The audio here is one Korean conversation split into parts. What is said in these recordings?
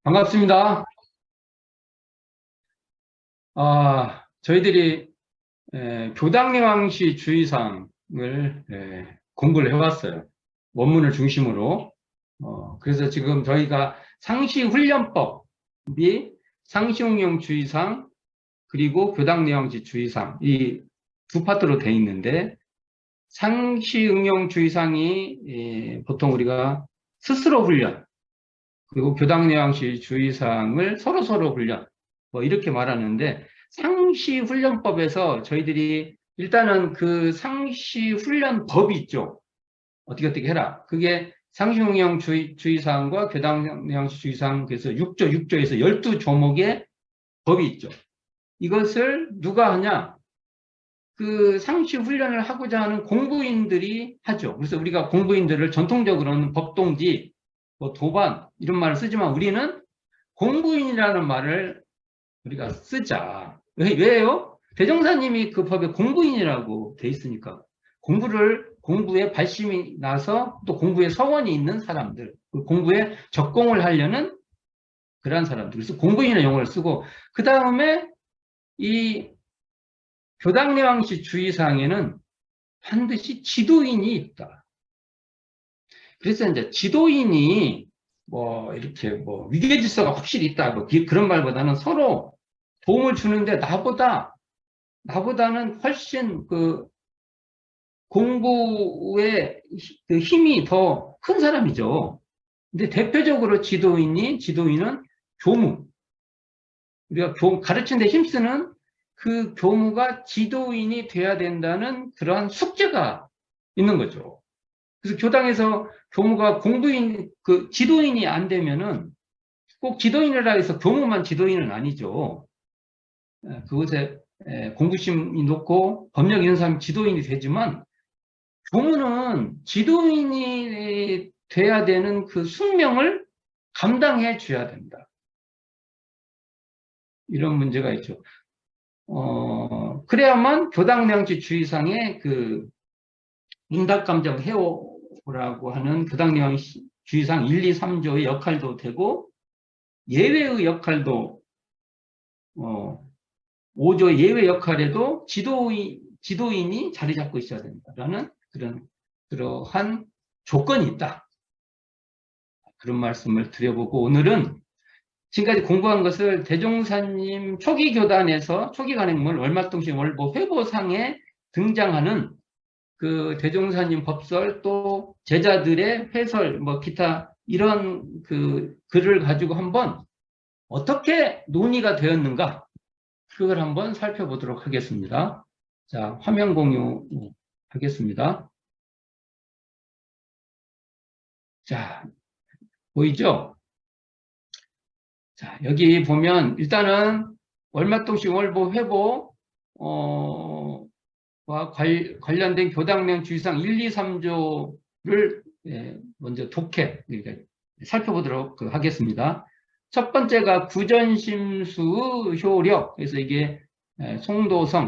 반갑습니다. 저희들이 교당례왕시 주의사항을 공부를 해왔어요. 원문을 중심으로. 그래서 지금 저희가 상시훈련법이 상시응용 주의사항 그리고 교당례왕시 주의사항 이 두 파트로 되어 있는데, 상시응용 주의사항이 보통 우리가 스스로 훈련, 그리고 교당례왕시 주의사항을 서로 훈련, 뭐 이렇게 말하는데, 상시훈련법에서 저희들이 일단은 그 상시훈련법이 있죠. 어떻게 해라. 그게 상시응용 주의사항과 교당례왕시 주의사항, 그래서 6조에서 12조목의 법이 있죠. 이것을 누가 하냐? 그 상시훈련을 하고자 하는 공부인들이 하죠. 그래서 우리가 공부인들을 전통적으로는 법동지, 뭐 도반 이런 말을 쓰지만, 우리는 공부인이라는 말을 우리가 쓰자. 왜요? 대종사님이 그 법에 공부인이라고 돼 있으니까. 공부에 발심이 나서 또 공부에 서원이 있는 사람들, 그 공부에 적공을 하려는 그러한 사람들. 그래서 공부인의 용어를 쓰고, 그 다음에 이 교당례왕시 주의사항에는 반드시 지도인이 있다. 그래서 이제 지도인이 뭐 이렇게 뭐 위계질서가 확실히 있다, 뭐 그런 말보다는 서로 도움을 주는데, 나보다는 훨씬 그 공부의 그 힘이 더 큰 사람이죠. 근데 대표적으로 지도인은 교무. 우리가 가르치는 데 힘쓰는 그 교무가 지도인이 돼야 된다는 그러한 숙제가 있는 거죠. 그래서 교당에서 교무가 그 지도인이 안 되면은, 꼭 지도인이라 해서 교무만 지도인은 아니죠. 그것에 공부심이 높고 법력 있는 사람이 지도인이 되지만, 교무는 지도인이 돼야 되는 그 숙명을 감당해 줘야 된다. 이런 문제가 있죠. 그래야만 교당례왕시 주의상의 그 인닥감정 해오라고 하는 교당례왕시 주의상 1, 2, 3조의 역할도 되고, 예외의 역할도 5조 예외 역할에도 지도인이 자리 잡고 있어야 된다라는 그러한 조건이 있다. 그런 말씀을 드려보고, 오늘은 지금까지 공부한 것을 대종사님 초기 교단에서 초기 간행물 월마통신 월보 회보상에 등장하는 그 대종사님 법설, 또 제자들의 해설, 뭐 기타 이런 그 글을 가지고 한번 어떻게 논의가 되었는가, 그걸 한번 살펴보도록 하겠습니다. 자, 화면 공유 하겠습니다. 자, 보이죠? 자, 여기 보면 일단은 월마통신 월보 회보 와 관련된 교당령 주의사항 1, 2, 3조를 먼저 독해 살펴보도록 하겠습니다. 첫 번째가 구전심수 효력. 그래서 이게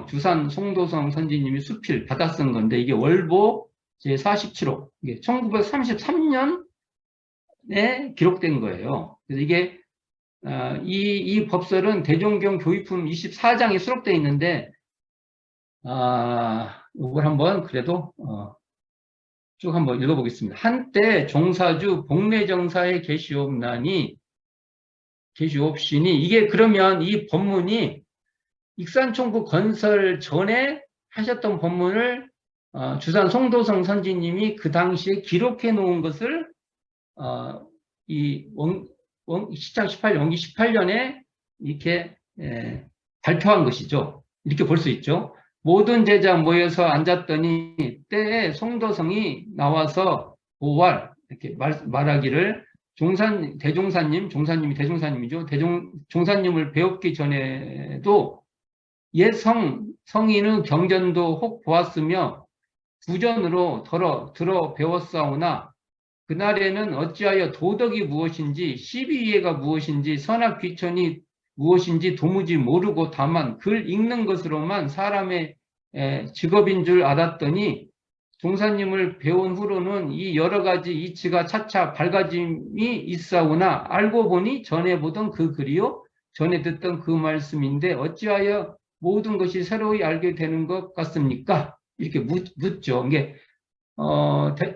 주산 송도성 선지님이 수필 받아 쓴 건데, 이게 월보 제47호, 이게 1933년에 기록된 거예요. 그래서 이게 이 법설은 대종경 교의품 24장에 수록되어 있는데, 이걸 한번 그래도 쭉 한번 읽어보겠습니다. 한때 종사주 복례정사에 계시옵시니, 이게 그러면 이 법문이 익산총국 건설 전에 하셨던 법문을 주산 송도성 선지님이 그 당시에 기록해 놓은 것을 이 시창 18년, 원기 18년에 이렇게 발표한 것이죠. 이렇게 볼 수 있죠. 모든 제자 모여서 앉았더니 때에 송도성이 나와서 오왈 이렇게 말하기를, 종사님이 대종사님이죠. 종사님을 배웠기 전에도 옛 성인의 경전도 혹 보았으며 구전으로 들어 배웠사오나, 그날에는 어찌하여 도덕이 무엇인지, 시비이해가 무엇인지, 선악 귀천이 무엇인지 도무지 모르고 다만 글 읽는 것으로만 사람의 직업인 줄 알았더니, 종사님을 배운 후로는 이 여러 가지 이치가 차차 밝아짐이 있사오나 알고 보니 전에 보던 그 글이요 전에 듣던 그 말씀인데 어찌하여 모든 것이 새로이 알게 되는 것 같습니까? 이렇게 묻죠. 이게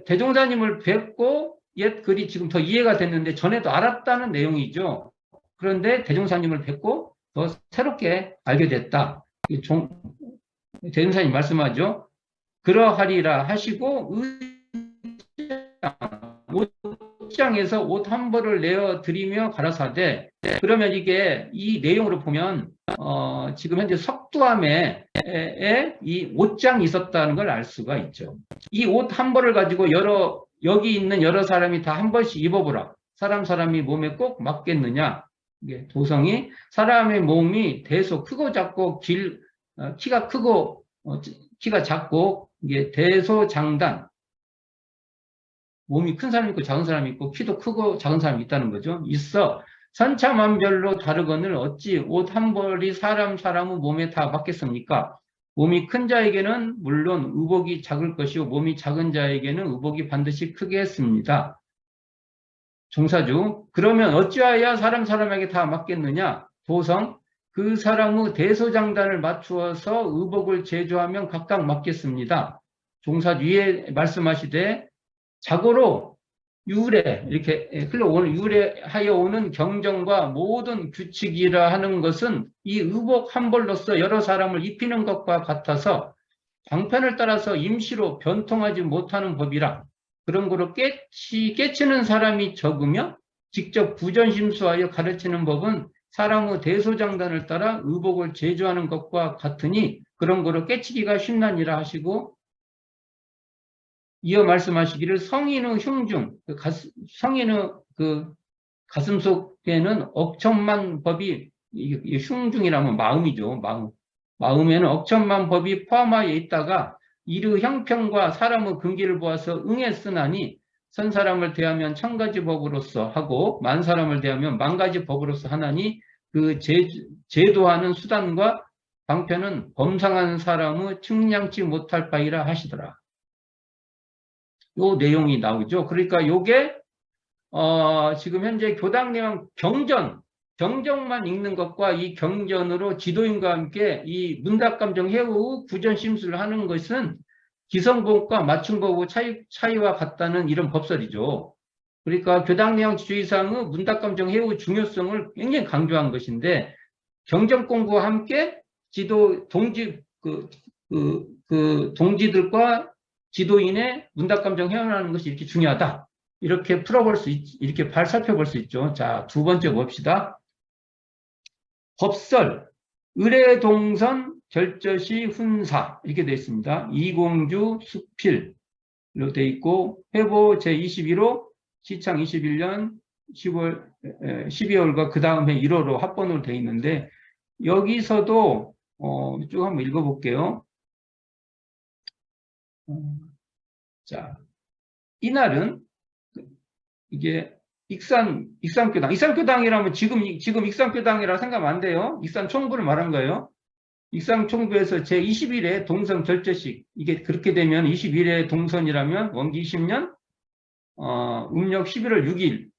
대종사님을 뵙고 옛 글이 지금 더 이해가 됐는데 전에도 알았다는 내용이죠. 그런데 대종사님을 뵙고 더 새롭게 알게 됐다. 대종사님 말씀하죠. 그러하리라 하시고 옷장에서 옷 한 벌을 내어 드리며 가라사대. 그러면 이게 이 내용으로 보면 지금 현재 석두암에 이 옷장이 있었다는 걸 알 수가 있죠. 이 옷 한 벌을 가지고 여기 있는 여러 사람이 다 한 벌씩 입어보라. 사람이 몸에 꼭 맞겠느냐? 이게 도성이 사람의 몸이 대소 크고 작고 키가 크고 키가 작고 이게 대소장단 몸이 큰 사람이 있고 작은 사람이 있고 키도 크고 작은 사람이 있다는 거죠. 있어 천차만별로 다르거늘 어찌 옷 한 벌이 사람의 몸에 다 맞겠습니까? 몸이 큰 자에게는 물론 의복이 작을 것이고 몸이 작은 자에게는 의복이 반드시 크게 했습니다. 종사주 그러면 어찌하여 사람에게 다 맞겠느냐? 도성 그 사람의 대소장단을 맞추어서 의복을 제조하면 각각 맞겠습니다. 종사주 위에 말씀하시되 자고로 유래 이렇게 흘러오는 유래하여 오는 경정과 모든 규칙이라 하는 것은 이 의복 한 벌로서 여러 사람을 입히는 것과 같아서 방편을 따라서 임시로 변통하지 못하는 법이라. 그런 거로 깨치는 사람이 적으며 직접 부전심수하여 가르치는 법은 사람의 대소장단을 따라 의복을 제조하는 것과 같으니 그런 거로 깨치기가 쉽나니라 하시고 이어 말씀하시기를 성인의 흉중, 성인의 그 가슴 속에는 억천만 법이, 흉중이라면 마음이죠. 마음에는 억천만 법이 포함하여 있다가 이르 형평과 사람의 근기를 보아서 응했으나니 선 사람을 대하면 천 가지 법으로서 하고 만 사람을 대하면 만 가지 법으로서 하나니 그 제도하는 수단과 방편은 범상한 사람의 측량치 못할 바이라 하시더라. 요 내용이 나오죠. 그러니까 요게 지금 현재 교당 내용 경전만 읽는 것과 이 경전으로 지도인과 함께 이 문답감정 해후 구전 심수를 하는 것은 기성법과 맞춤법의 차이와 같다는 이런 법설이죠. 그러니까 교당 내용 주의사항의 문답감정 해후 중요성을 굉장히 강조한 것인데 경전 공부와 함께 지도 동지들과 지도인의 문답감정 해원하는 것이 이렇게 중요하다. 이렇게 이렇게 살펴볼 수 있죠. 자, 두 번째 봅시다. 법설, 의례동선, 결저시, 훈사 이렇게 되어 있습니다. 이공주, 수필로 되어 있고 회보 제21호, 시창 21년 12월과 그 다음 해 1월로 합본으로 되어 있는데 여기서도 쭉 한번 읽어볼게요. 자, 이날은 이게 익산교당이라면 지금 익산교당이라 생각하면 안 돼요. 익산총부를 말한 거예요. 익산총부에서 제21회 동선 결제식 이게 그렇게 되면 21회 동선이라면 원기 20년 음력 11월 6일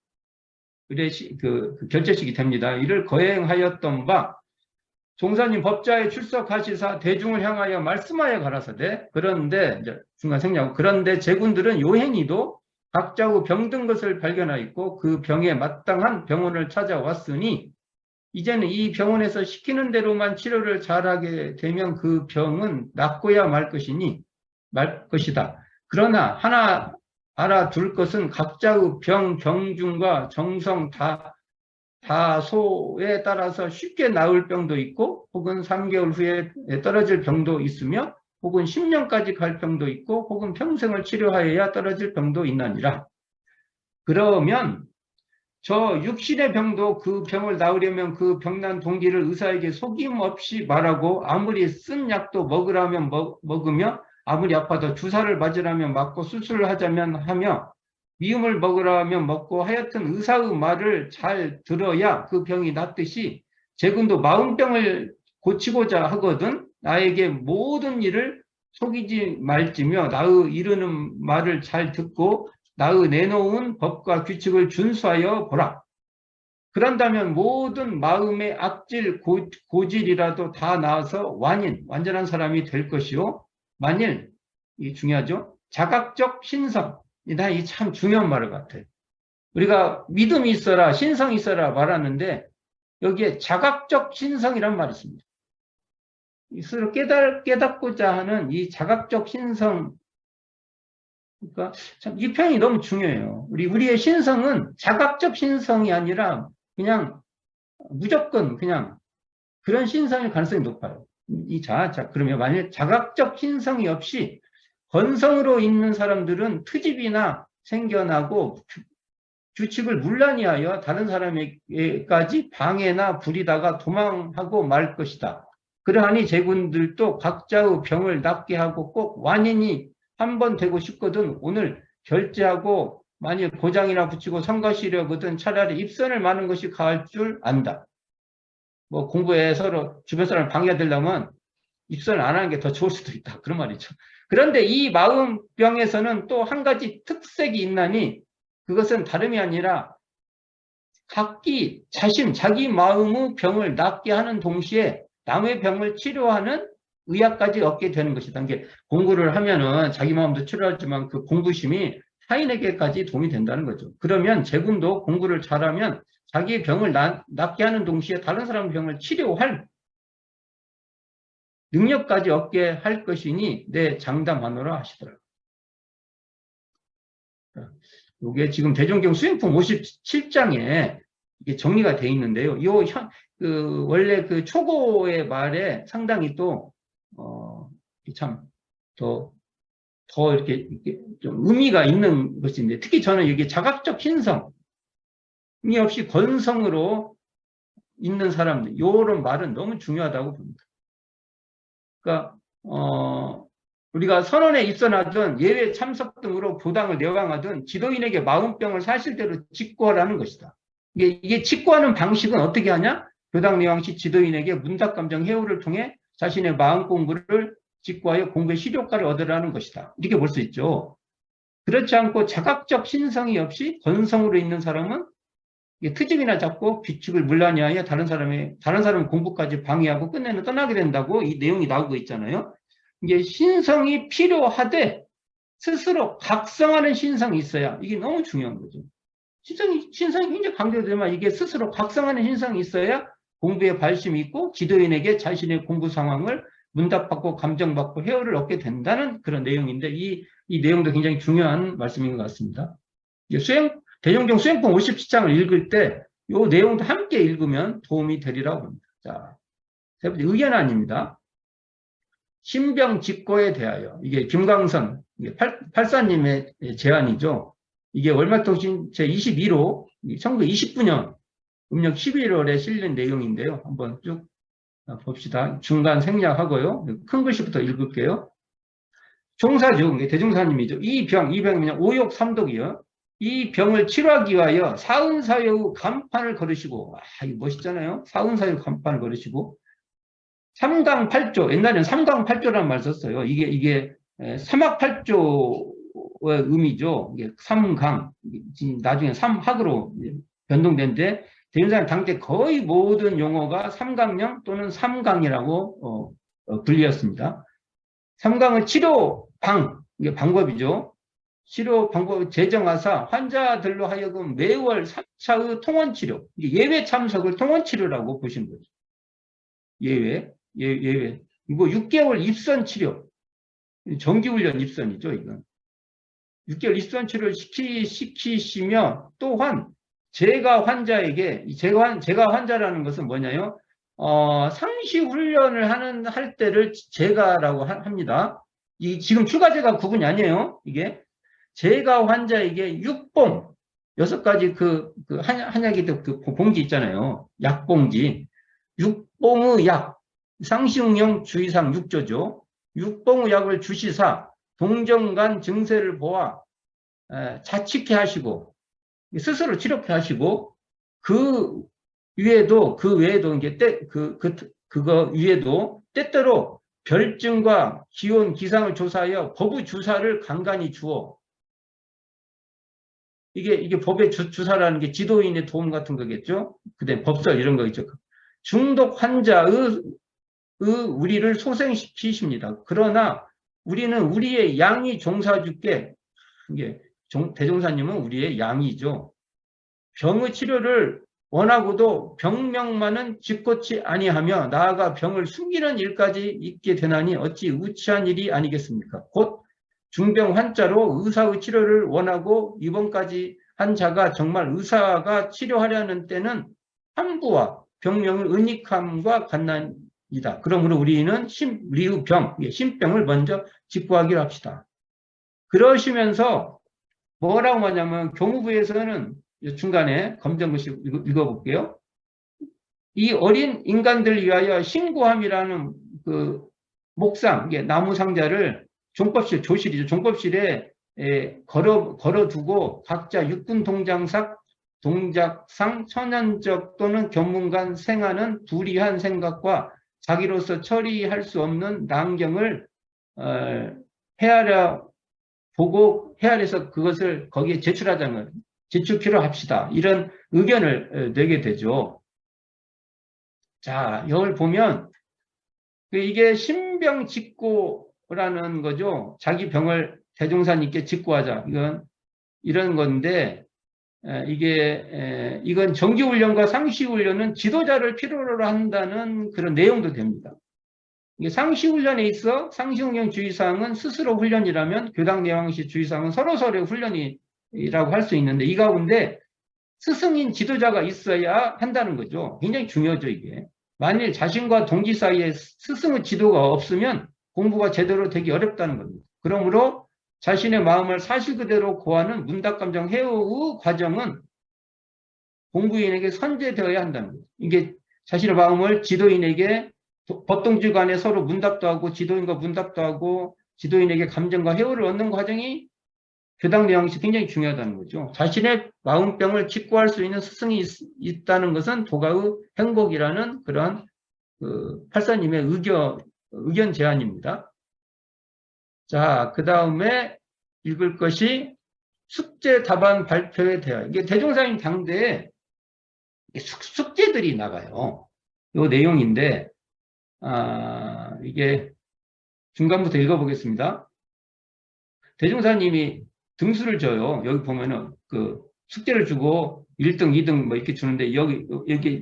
그 결제식이 됩니다. 이를 거행하였던 바 종사님 법자에 출석하시사 대중을 향하여 말씀하여 가라사대 그런데 이제 중간 생략 그런데 제군들은 요행이도 각자의 병든 것을 발견하였고 그 병에 마땅한 병원을 찾아왔으니 이제는 이 병원에서 시키는 대로만 치료를 잘하게 되면 그 병은 낫고야 말 것이다. 그러나 하나 알아둘 것은 각자의 경중과 정성 다소에 따라서 쉽게 나을 병도 있고 혹은 3개월 후에 떨어질 병도 있으며 혹은 10년까지 갈 병도 있고 혹은 평생을 치료하여야 떨어질 병도 있나니라. 그러면 저 육신의 병도 그 병을 나으려면 그 병난 동기를 의사에게 속임없이 말하고 아무리 쓴 약도 먹으라면 먹으며 아무리 아파도 주사를 맞으라면 맞고 수술을 하자면 하며 미움을 먹으라면 먹고 하여튼 의사의 말을 잘 들어야 그 병이 낫듯이 제군도 마음병을 고치고자 하거든 나에게 모든 일을 속이지 말지며 나의 이르는 말을 잘 듣고 나의 내놓은 법과 규칙을 준수하여 보라. 그런다면 모든 마음의 악질, 고질이라도 다 나아서 완전한 사람이 될 것이요. 만일, 이 중요하죠. 자각적 신성. 나 이 참 중요한 말 같아요. 우리가 믿음이 있어라, 신성이 있어라 말하는데 여기에 자각적 신성이란 말이 있습니다. 스스로 깨닫고자 하는 이 자각적 신성. 그러니까 참 이 표현이 너무 중요해요. 우리의 신성은 자각적 신성이 아니라 그냥 무조건 그냥 그런 신성일 가능성이 높아요. 그러면 만약 자각적 신성이 없이 건성으로 있는 사람들은 트집이나 생겨나고 규칙을 문란히하여 다른 사람에게까지 방해나 부리다가 도망하고 말 것이다. 그러하니 제군들도 각자의 병을 낫게 하고 꼭 완인이 한 번 되고 싶거든 오늘 결제하고 만일 고장이나 붙이고 성가시려거든 차라리 입선을 마는 것이 가할 줄 안다. 뭐 공부에 서로 주변 사람을 방해되려면 입선을 안 하는 게 더 좋을 수도 있다. 그런 말이죠. 그런데 이 마음병에서는 또 한 가지 특색이 있나니 그것은 다름이 아니라 각기 자기 마음의 병을 낫게 하는 동시에 남의 병을 치료하는 의학까지 얻게 되는 것이다. 이게 공부를 하면은 자기 마음도 치료하지만 그 공부심이 타인에게까지 도움이 된다는 거죠. 그러면 제군도 공부를 잘하면 자기의 병을 낫게 하는 동시에 다른 사람의 병을 치료할 능력까지 얻게 할 것이니 내 장담하노라 하시더라고요. 이게 지금 대종경 수행품 57장에 이게 정리가 되어 있는데요. 원래 그 초고의 말에 상당히 또, 참, 더 이렇게 좀 의미가 있는 것인데, 특히 저는 이게 자각적 신성이 없이 건성으로 있는 사람들, 이런 말은 너무 중요하다고 봅니다. 그러니까, 우리가 선언에 입선하든 예외 참석 등으로 부당을 내왕하든 지도인에게 마음병을 사실대로 직고하라는 것이다. 이게 직고하는 방식은 어떻게 하냐? 교당 내왕 시 지도인에게 문답감정 해오를 통해 자신의 마음 공부를 직고하여 공부의 실효과를 얻으라는 것이다. 이렇게 볼 수 있죠. 그렇지 않고 자각적 신성이 없이 건성으로 있는 사람은 트집이나 잡고 규칙을 문란히하여 다른 사람 공부까지 방해하고 끝내는 떠나게 된다고 이 내용이 나오고 있잖아요. 이게 신성이 필요하되 스스로 각성하는 신성이 있어야 이게 너무 중요한 거죠. 신성이 굉장히 강조되지만 이게 스스로 각성하는 신성이 있어야 공부에 발심이 있고 지도인에게 자신의 공부 상황을 문답받고 감정받고 회오를 얻게 된다는 그런 내용인데 이 내용도 굉장히 중요한 말씀인 것 같습니다. 대종경 수행품 57장을 읽을 때 이 내용도 함께 읽으면 도움이 되리라고 봅니다. 자, 세 번째 의견안입니다. 신병직고에 대하여 이게 김광선 84님의 제안이죠. 이게 월말통신 제22호 1929년 음력 11월에 실린 내용인데요. 한번 쭉 봅시다. 중간 생략하고요. 큰 글씨부터 읽을게요. 종사주, 대종사님이죠. 이 병이면 오욕 삼독이요. 이 병을 치료하기 위하여 사은사유 간판을 걸으시고, 이거 멋있잖아요. 사은사유 간판을 걸으시고, 삼강팔조, 옛날에는 삼강팔조라는 말 썼어요. 이게 삼학팔조의 의미죠. 이게 삼강, 나중에 삼학으로 변동된데, 대윤사님 당대 거의 모든 용어가 삼강령 또는 삼강이라고 불리었습니다. 삼강은 치료방, 이게 방법이죠. 치료 방법을 제정하사 환자들로 하여금 매월 3차의 통원치료, 예외 참석을 통원치료라고 보시는 거죠. 예외. 이거 6개월 입선치료, 정기훈련 입선이죠, 이건. 6개월 입선치료를 시키시며 또한 제가 환자라는 것은 뭐냐요? 상시훈련을 할 때를 제가라고 합니다. 지금 추가제가 구분이 아니에요, 이게. 제가 환자에게 6봉, 6가지 한약이 그 봉지 있잖아요. 약봉지. 6봉의 약, 상시응용 주의상 6조죠. 6봉의 약을 주시사 동정간 증세를 보아 자칙해 하시고 스스로 치료해 하시고 그 외에도 이제 그거 위에도 때때로 별증과 기온, 기상을 조사하여 법의 주사를 간간히 주어. 이게 법의 주사라는 게 지도인의 도움 같은 거겠죠? 그다음에 법설 이런 거 있죠. 중독 환자의 우리를 소생시키십니다. 그러나 우리는 우리의 양이 종사주께, 이게 대종사님은 우리의 양이죠. 병의 치료를 원하고도 병명만은 직고치 아니하며 나아가 병을 숨기는 일까지 있게 되나니 어찌 우치한 일이 아니겠습니까? 곧 중병 환자로 의사의 치료를 원하고 입원까지 한 자가 정말 의사가 치료하려는 때는 함부와 병명의 은닉함과 같나이다. 그러므로 우리는 우리의 병, 신병을 먼저 직구하기로 합시다. 그러시면서 뭐라고 하냐면 교무부에서는 중간에 검정글씨 읽어볼게요. 이 어린 인간들 위하여 신고함이라는 그 목상, 나무 상자를 종법실, 조실이죠. 종법실에 걸어두고 각자 육군 동작상 천연적 또는 견문간 생하는 불이한 생각과 자기로서 처리할 수 없는 난경을 헤아려서 그것을 거기에 제출키로 합시다. 이런 의견을 내게 되죠. 자, 이걸 보면 이게 신병직고라는 거죠. 자기 병을 대종사님께 직고하자. 이런 건데 이건 정기훈련과 상시훈련은 지도자를 필요로 한다는 그런 내용도 됩니다. 이게 상시훈련에 있어 상시훈련 주의사항은 스스로 훈련이라면 교당 내왕시 주의사항은 서로서로의 훈련이라고 할 수 있는데 이 가운데 스승인 지도자가 있어야 한다는 거죠. 굉장히 중요하죠, 이게. 만일 자신과 동기 사이에 스승의 지도가 없으면 공부가 제대로 되기 어렵다는 겁니다. 그러므로 자신의 마음을 사실 그대로 고하는 문답감정 해오의 과정은 공부인에게 선제되어야 한다는 거죠. 이게 자신의 마음을 지도인에게 법동주 간에 서로 문답도 하고 지도인과 문답도 하고 지도인에게 감정과 해오를 얻는 과정이 교당 내용이 굉장히 중요하다는 거죠. 자신의 마음병을 직구할 수 있는 스승이 있다는 것은 도가의 행복이라는 그런 팔사님의 의견 제안입니다. 자, 그 다음에 읽을 것이 숙제 답안 발표에 대하여. 이게 대종사님 당대에 숙제들이 나가요. 이 내용인데, 이게 중간부터 읽어보겠습니다. 대종사님이 등수를 줘요. 여기 보면은 그 숙제를 주고 1등, 2등 뭐 이렇게 주는데 여기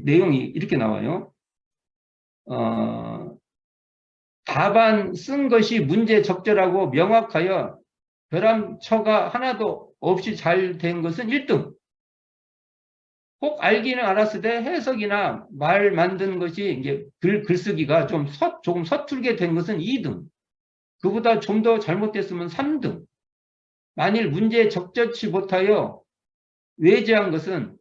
내용이 이렇게 나와요. 답안 쓴 것이 문제 적절하고 명확하여 별함처가 하나도 없이 잘 된 것은 1등. 꼭 알기는 알았으되 해석이나 말 만드는 것이 이제 글쓰기가 조금 서툴게 된 것은 2등. 그보다 좀 더 잘못됐으면 3등. 만일 문제에 적절치 못하여 외제한 것은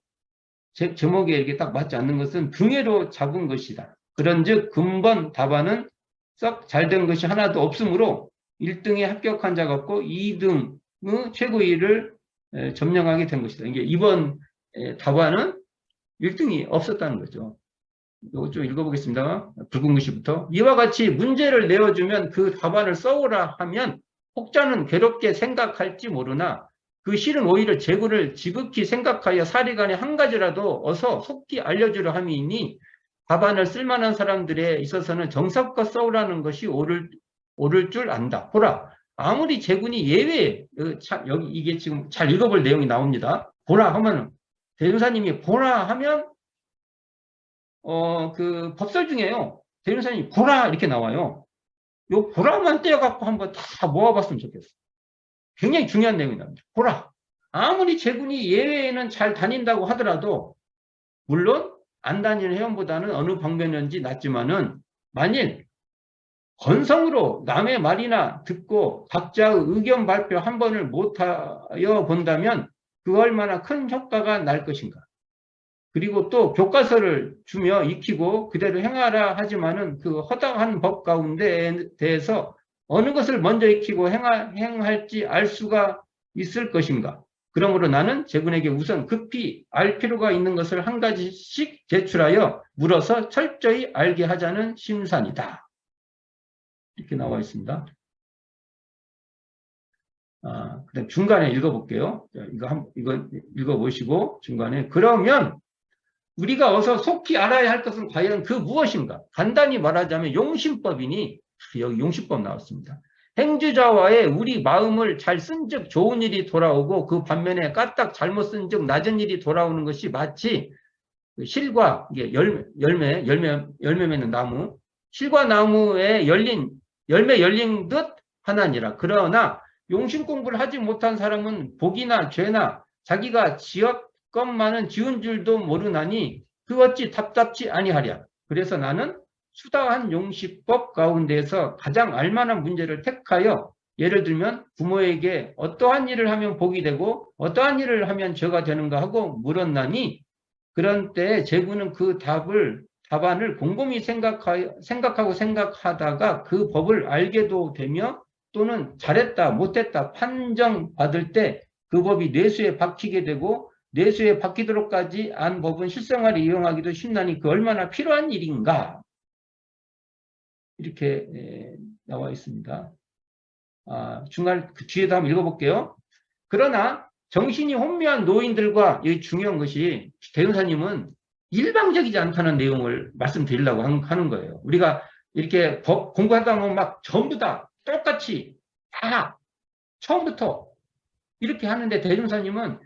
제목에 이렇게 딱 맞지 않는 것은 등해로 잡은 것이다. 그런즉 근본 답안은 썩 잘된 것이 하나도 없으므로 1등에 합격한 자가 없고 2등의 최고위를 점령하게 된 것이다. 이게 이번 답안은 1등이 없었다는 거죠. 이거 좀 읽어보겠습니다. 붉은 글씨부터. 이와 같이 문제를 내어주면 그 답안을 써오라 하면 혹자는 괴롭게 생각할지 모르나 그 실은 오히려 재구를 지극히 생각하여 사리간에 한 가지라도 어서 속히 알려주려 함이니 답안을 쓸만한 사람들에 있어서는 정성껏 써오라는 것이 옳을 줄 안다. 보라, 아무리 재군이 예외에 여기 이게 지금 잘 읽어볼 내용이 나옵니다. 보라 하면은 대종사님이 보라 하면 그 법설 중에요. 대종사님이 보라 이렇게 나와요. 요 보라만 떼어갖고 한번 다 모아봤으면 좋겠어. 굉장히 중요한 내용이 나옵니다. 보라. 아무리 재군이 예외에는 잘 다닌다고 하더라도 물론 안 다니는 회원보다는 어느 방면인지 낫지만은 만일 건성으로 남의 말이나 듣고 각자의 의견 발표 한 번을 못하여 본다면 그 얼마나 큰 효과가 날 것인가. 그리고 또 교과서를 주며 익히고 그대로 행하라 하지만은 그 허당한 법 가운데에 대해서 어느 것을 먼저 익히고 행할지 알 수가 있을 것인가. 그러므로 나는 제군에게 우선 급히 알 필요가 있는 것을 한 가지씩 제출하여 물어서 철저히 알게 하자는 심산이다. 이렇게 나와 있습니다. 그다음 중간에 읽어볼게요. 이거 읽어보시고 중간에 그러면 우리가 어서 속히 알아야 할 것은 과연 그 무엇인가? 간단히 말하자면 용신법이니 여기 용신법 나왔습니다. 행주자와의 우리 마음을 잘 쓴즉 좋은 일이 돌아오고 그 반면에 까딱 잘못 쓴즉 낮은 일이 돌아오는 것이 마치 실과 이게 열매 맺는 나무 실과 나무에 열매 열린 듯 하나니라. 그러나 용신 공부를 하지 못한 사람은 복이나 죄나 자기가 지었건만은 지은 줄도 모르나니 그 어찌 답답지 아니하랴. 그래서 나는 수다한 용시법 가운데서 가장 알만한 문제를 택하여 예를 들면 부모에게 어떠한 일을 하면 복이 되고 어떠한 일을 하면 죄가 되는가 하고 물었나니 그런 때에 제구는 그 답안을 곰곰이 생각하다가 그 법을 알게도 되며 또는 잘했다 못했다 판정받을 때 그 법이 뇌수에 박히게 되고 뇌수에 박히도록까지 안 법은 실생활에 이용하기도 쉽나니 그 얼마나 필요한 일인가 이렇게 나와 있습니다. 중간 그 뒤에도 한번 읽어볼게요. 그러나 정신이 혼미한 노인들과 이 중요한 것이 대운사님은 일방적이지 않다는 내용을 말씀드리려고 하는 거예요. 우리가 이렇게 법 공부하다 보면 막 전부 다 똑같이 다 처음부터 이렇게 하는데 대중사님은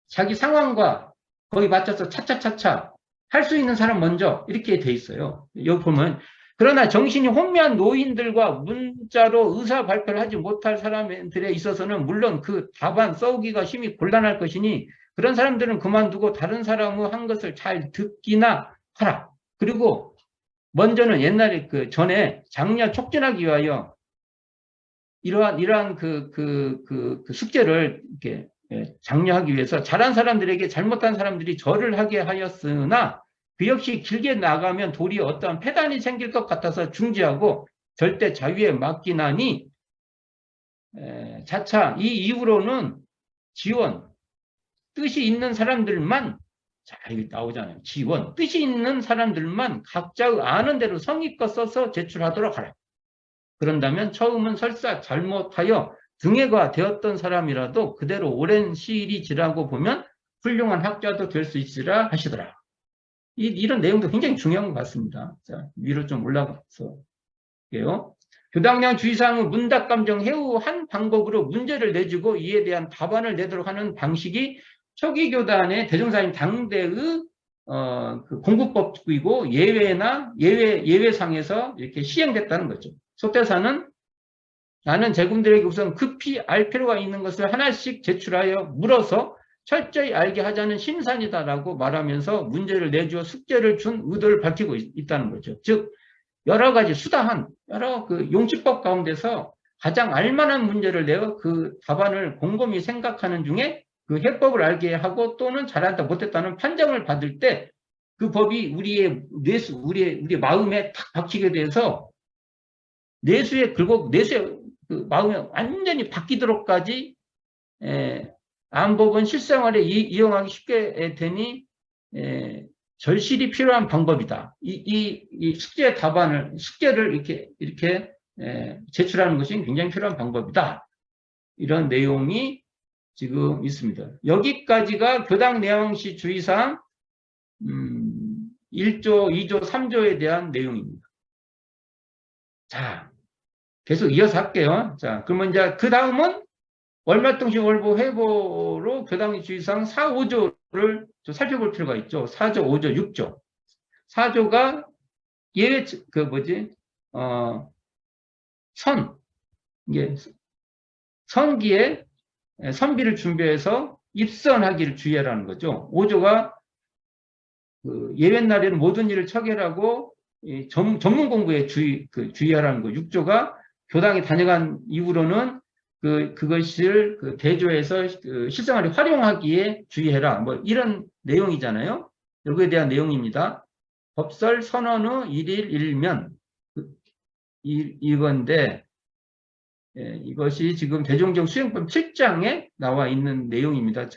자기 상황과 거기 맞춰서 차차차차 할 수 있는 사람 먼저 이렇게 돼 있어요. 여기 보면 그러나 정신이 혼미한 노인들과 문자로 의사 발표를 하지 못할 사람들에 있어서는 물론 그 답안 써오기가 심히 곤란할 것이니 그런 사람들은 그만두고 다른 사람의 한 것을 잘 듣기나 하라. 그리고 먼저는 옛날에 그 전에 장려 촉진하기 위하여 이러한 그 숙제를 이렇게 장려하기 위해서 잘한 사람들에게 잘못한 사람들이 절을 하게 하였으나 그 역시 길게 나가면 도리어 어떠한 폐단이 생길 것 같아서 중지하고 절대 자유에 맡기나니 자차 이 이후로는 지원 뜻이 있는 사람들만 자 여기 나오잖아요. 지원 뜻이 있는 사람들만 각자의 아는 대로 성의껏 써서 제출하도록 하라. 그런다면 처음은 설사 잘못하여 등해가 되었던 사람이라도 그대로 오랜 시일이 지나고 보면 훌륭한 학자도 될 수 있으라 하시더라. 이런 내용도 굉장히 중요한 것 같습니다. 자, 위로 좀 올라가서 볼게요. 교당량 주의사항은 문답감정 해후 한 방법으로 문제를 내주고 이에 대한 답안을 내도록 하는 방식이 초기 교단의 대종사님 당대의 그 공부법이고 예외상에서 이렇게 시행됐다는 거죠. 소태사는 나는 제군들에게 우선 급히 알 필요가 있는 것을 하나씩 제출하여 물어서 철저히 알게 하자는 심산이다라고 말하면서 문제를 내주어 숙제를 준 의도를 밝히고 있다는 거죠. 즉 여러 가지 수다한 여러 그 용치법 가운데서 가장 알만한 문제를 내어 그 답안을 곰곰이 생각하는 중에 그 해법을 알게 하고 또는 잘한다 못했다는 판정을 받을 때 그 법이 우리의 뇌수, 우리의 마음에 탁 박히게 돼서 뇌수의 그 마음에 완전히 바뀌도록까지 안법은 실생활에 이용하기 쉽게 되니 절실히 필요한 방법이다. 이 숙제 숙제를 이렇게 제출하는 것이 굉장히 필요한 방법이다. 이런 내용이 지금 있습니다. 여기까지가 교당 내용시 주의사항 1조, 2조, 3조에 대한 내용입니다. 자, 계속 이어서 할게요. 자, 그러면 이제 그 다음은 월말통신 월보 회보로 교당 주의사항 4, 5조를 좀 살펴볼 필요가 있죠. 4조, 5조, 6조. 4조가 예외, 이게 선기에 선비를 준비해서 입선하기를 주의하라는 거죠. 5조가 그 예외날에는 모든 일을 처결하고 전문 공부에 주의하라는 거. 6조가 교당에 다녀간 이후로는 그것을 그 대조해서 실생활에 활용하기에 주의해라. 뭐 이런 내용이잖아요. 여기에 대한 내용입니다. 법설 선언의 1일 1면 이건데 이것이 지금 대종정 수행법 7장에 나와 있는 내용입니다.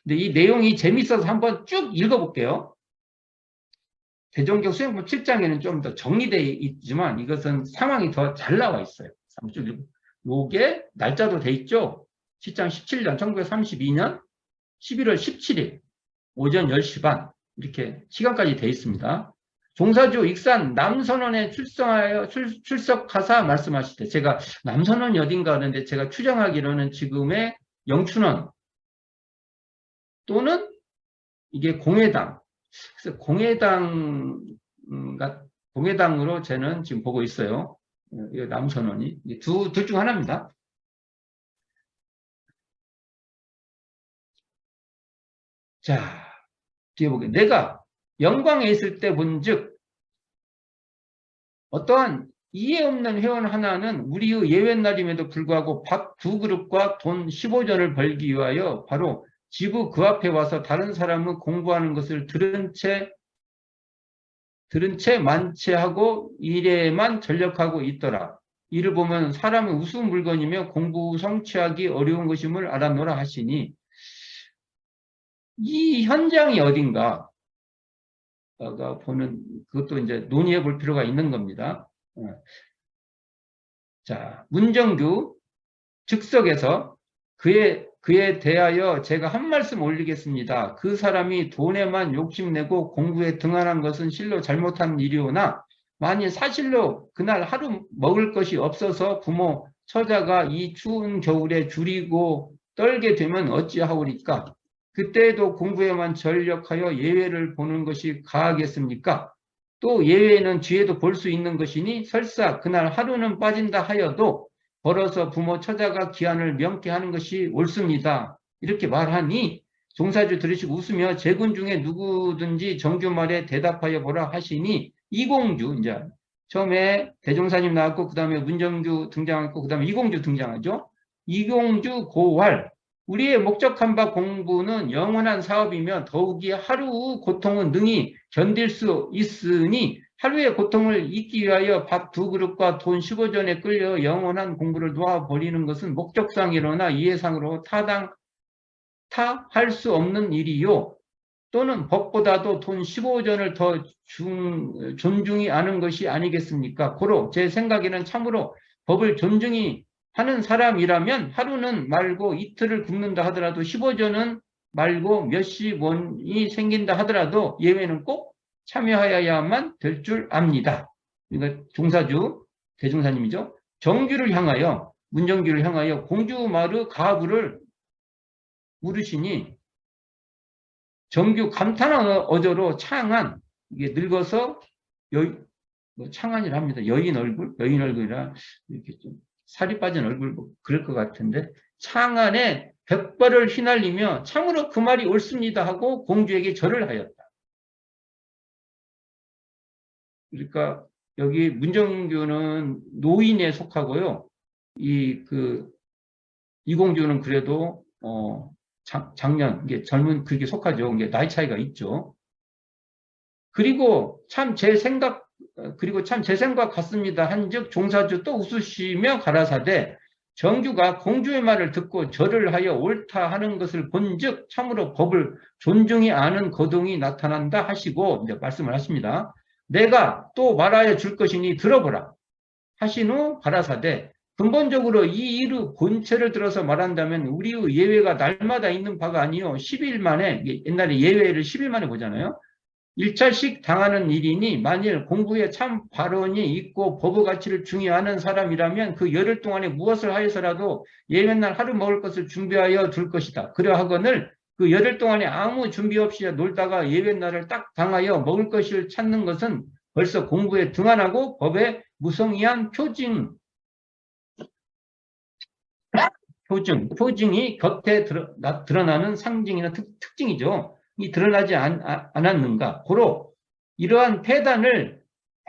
근데 이 내용이 재밌어서 한번 쭉 읽어볼게요. 대종교 수행법 7장에는 좀 더 정리되어 있지만 이것은 상황이 더 잘 나와 있어요. 요게 날짜도 돼 있죠. 7장 17년 1932년 11월 17일 오전 10시 반 이렇게 시간까지 돼 있습니다. 종사주 익산 남선원에 출석하사 말씀하실 때 제가 남선원이 어딘가 하는데 제가 추정하기로는 지금의 영춘원 또는 이게 공회당 그래서 공회당으로 저는 지금 보고 있어요. 남선원이 둘 중 하나입니다. 자, 뒤에 보게 내가 영광에 있을 때 본즉 어떠한 이해 없는 회원 하나는 우리의 예외날임에도 불구하고 밥 2그릇과 돈 15전을 벌기 위하여 바로 지부 그 앞에 와서 다른 사람은 공부하는 것을 들은 채 만체하고 일에만 전력하고 있더라. 이를 보면 사람은 우스운 물건이며 공부 성취하기 어려운 것임을 알아노라 하시니 이 현장이 어딘가 보는 그것도 이제 논의해 볼 필요가 있는 겁니다. 자, 문정규 즉석에서 그에 대하여 제가 한 말씀 올리겠습니다. 그 사람이 돈에만 욕심내고 공부에 등한한 것은 실로 잘못한 일이오나 만일 사실로 그날 하루 먹을 것이 없어서 부모 처자가 이 추운 겨울에 줄이고 떨게 되면 어찌하오리까? 그때에도 공부에만 전력하여 예외를 보는 것이 가하겠습니까? 또 예외는 뒤에도 볼 수 있는 것이니 설사 그날 하루는 빠진다 하여도 벌어서 부모 처자가 기한을 명쾌하는 것이 옳습니다. 이렇게 말하니 종사주 들으시고 웃으며 제군 중에 누구든지 정규 말에 대답하여 보라 하시니 이공주 이제 처음에 대종사님 나왔고 그 다음에 문정규 등장했고 그 다음에 이공주 등장하죠. 이공주 고활 우리의 목적한 바 공부는 영원한 사업이며 더욱이 하루 고통은 능히 견딜 수 있으니 하루의 고통을 잊기 위하여 밥 2그릇과 돈 15전에 끌려 영원한 공부를 놓아버리는 것은 목적상이로나 이해상으로 타할 수 없는 일이요. 또는 법보다도 돈 15전을 더 존중히 아는 것이 아니겠습니까? 고로 제 생각에는 참으로 법을 존중히 하는 사람이라면 하루는 말고 이틀을 굶는다 하더라도 15전은 말고 몇십 원이 생긴다 하더라도 예외는 꼭 참여하여야만 될 줄 압니다. 그러니까 종사주 대종사님이죠. 정규를 향하여 문정규를 향하여 공주마르 가부를 물으시니 정규 감탄한 어조로 창한 이게 늙어서 창한이라 합니다. 여인 얼굴이라 이렇게 좀 살이 빠진 얼굴 그럴 것 같은데 창안에 백발을 휘날리며 참으로 그 말이 옳습니다 하고 공주에게 절을 하였다. 그러니까 여기 문정규는 노인에 속하고요. 이공주는 그래도 장년 이게 젊은 그게 속하죠. 이게 나이 차이가 있죠. 그리고 참 제 생각 같습니다. 한즉 종사주 또 웃으시며 가라사대 정규가 공주의 말을 듣고 절을 하여 옳다 하는 것을 본즉 참으로 법을 존중히 아는 거동이 나타난다 하시고 이제 말씀을 하십니다. 내가 또 말하여 줄 것이니 들어보라 하신 후 가라사대 근본적으로 이 일의 본체를 들어서 말한다면 우리의 예외가 날마다 있는 바가 아니요 10일 만에 옛날에 예외를 10일 만에 보잖아요. 1차씩 당하는 일이니 만일 공부에 참 발언이 있고 법의 가치를 중요하는 사람이라면 그 열흘 동안에 무엇을 하여서라도 예외날 하루 먹을 것을 준비하여 둘 것이다. 그러하거늘 그 열흘 동안에 아무 준비 없이 놀다가 예외날을 딱 당하여 먹을 것을 찾는 것은 벌써 공부에 등한하고 법에 무성의한 표징이 겉에 드러나는 상징이나 특징이죠. 이 드러나지 않았는가. 고로 이러한 폐단을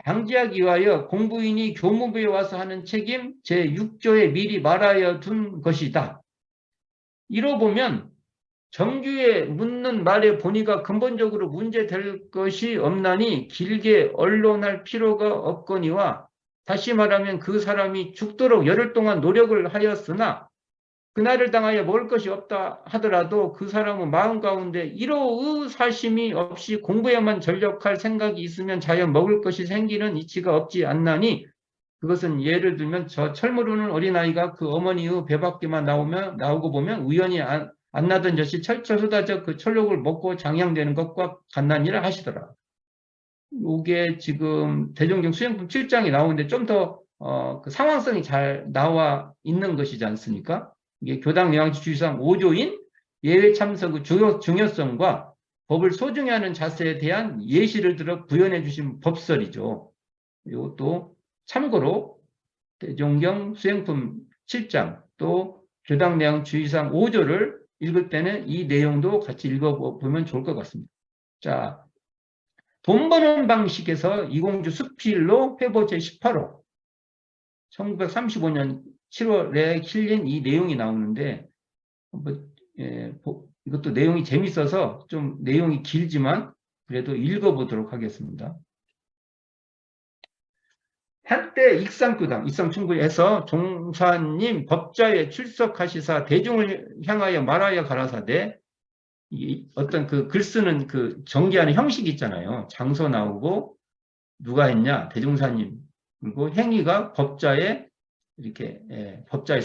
방지하기 위하여 공부인이 교무부에 와서 하는 책임 제6조에 미리 말하여 둔 것이다. 이로 보면 정규에 묻는 말의 본의가 근본적으로 문제될 것이 없나니 길게 언론할 필요가 없거니와 다시 말하면 그 사람이 죽도록 열흘 동안 노력을 하였으나 그날을 당하여 먹을 것이 없다 하더라도 그 사람은 마음 가운데 이로의 사심이 없이 공부에만 전력할 생각이 있으면 자연 먹을 것이 생기는 이치가 없지 않나니, 그것은 예를 들면 저 철모르는 어린아이가 그 어머니의 배 밖에만 나오고 보면 우연히 안 나던 젖이 철철 쏟아져 그 철록을 먹고 장양되는 것과 같나니라 하시더라. 이게 지금 대종경 수행품 7장이 나오는데 좀 더 그 상황성이 잘 나와 있는 것이지 않습니까? 이게 교당 내왕지 주의사항 5조인 예외 참석의 중요성과 법을 소중히 하는 자세에 대한 예시를 들어 구현해 주신 법설이죠. 이것도 참고로 대종경 수행품 7장 또 교당 내왕 주의사항 5조를 읽을 때는 이 내용도 같이 읽어보면 좋을 것 같습니다. 자, 돈 버는 방식에서 이공주 수필로 회보 제18호 1935년 7월에 실린 이 내용이 나오는데 이것도 내용이 재밌어서 좀 내용이 길지만 그래도 읽어보도록 하겠습니다. 한때 익상교당, 익상충구에서 종사님 법좌에 출석하시사 대중을 향하여 말하여 가라사대, 어떤 그 글 쓰는 그 정기하는 형식이 있잖아요. 장소 나오고 누가 했냐, 대종사님. 그리고 행위가 법좌에 이렇게 법좌에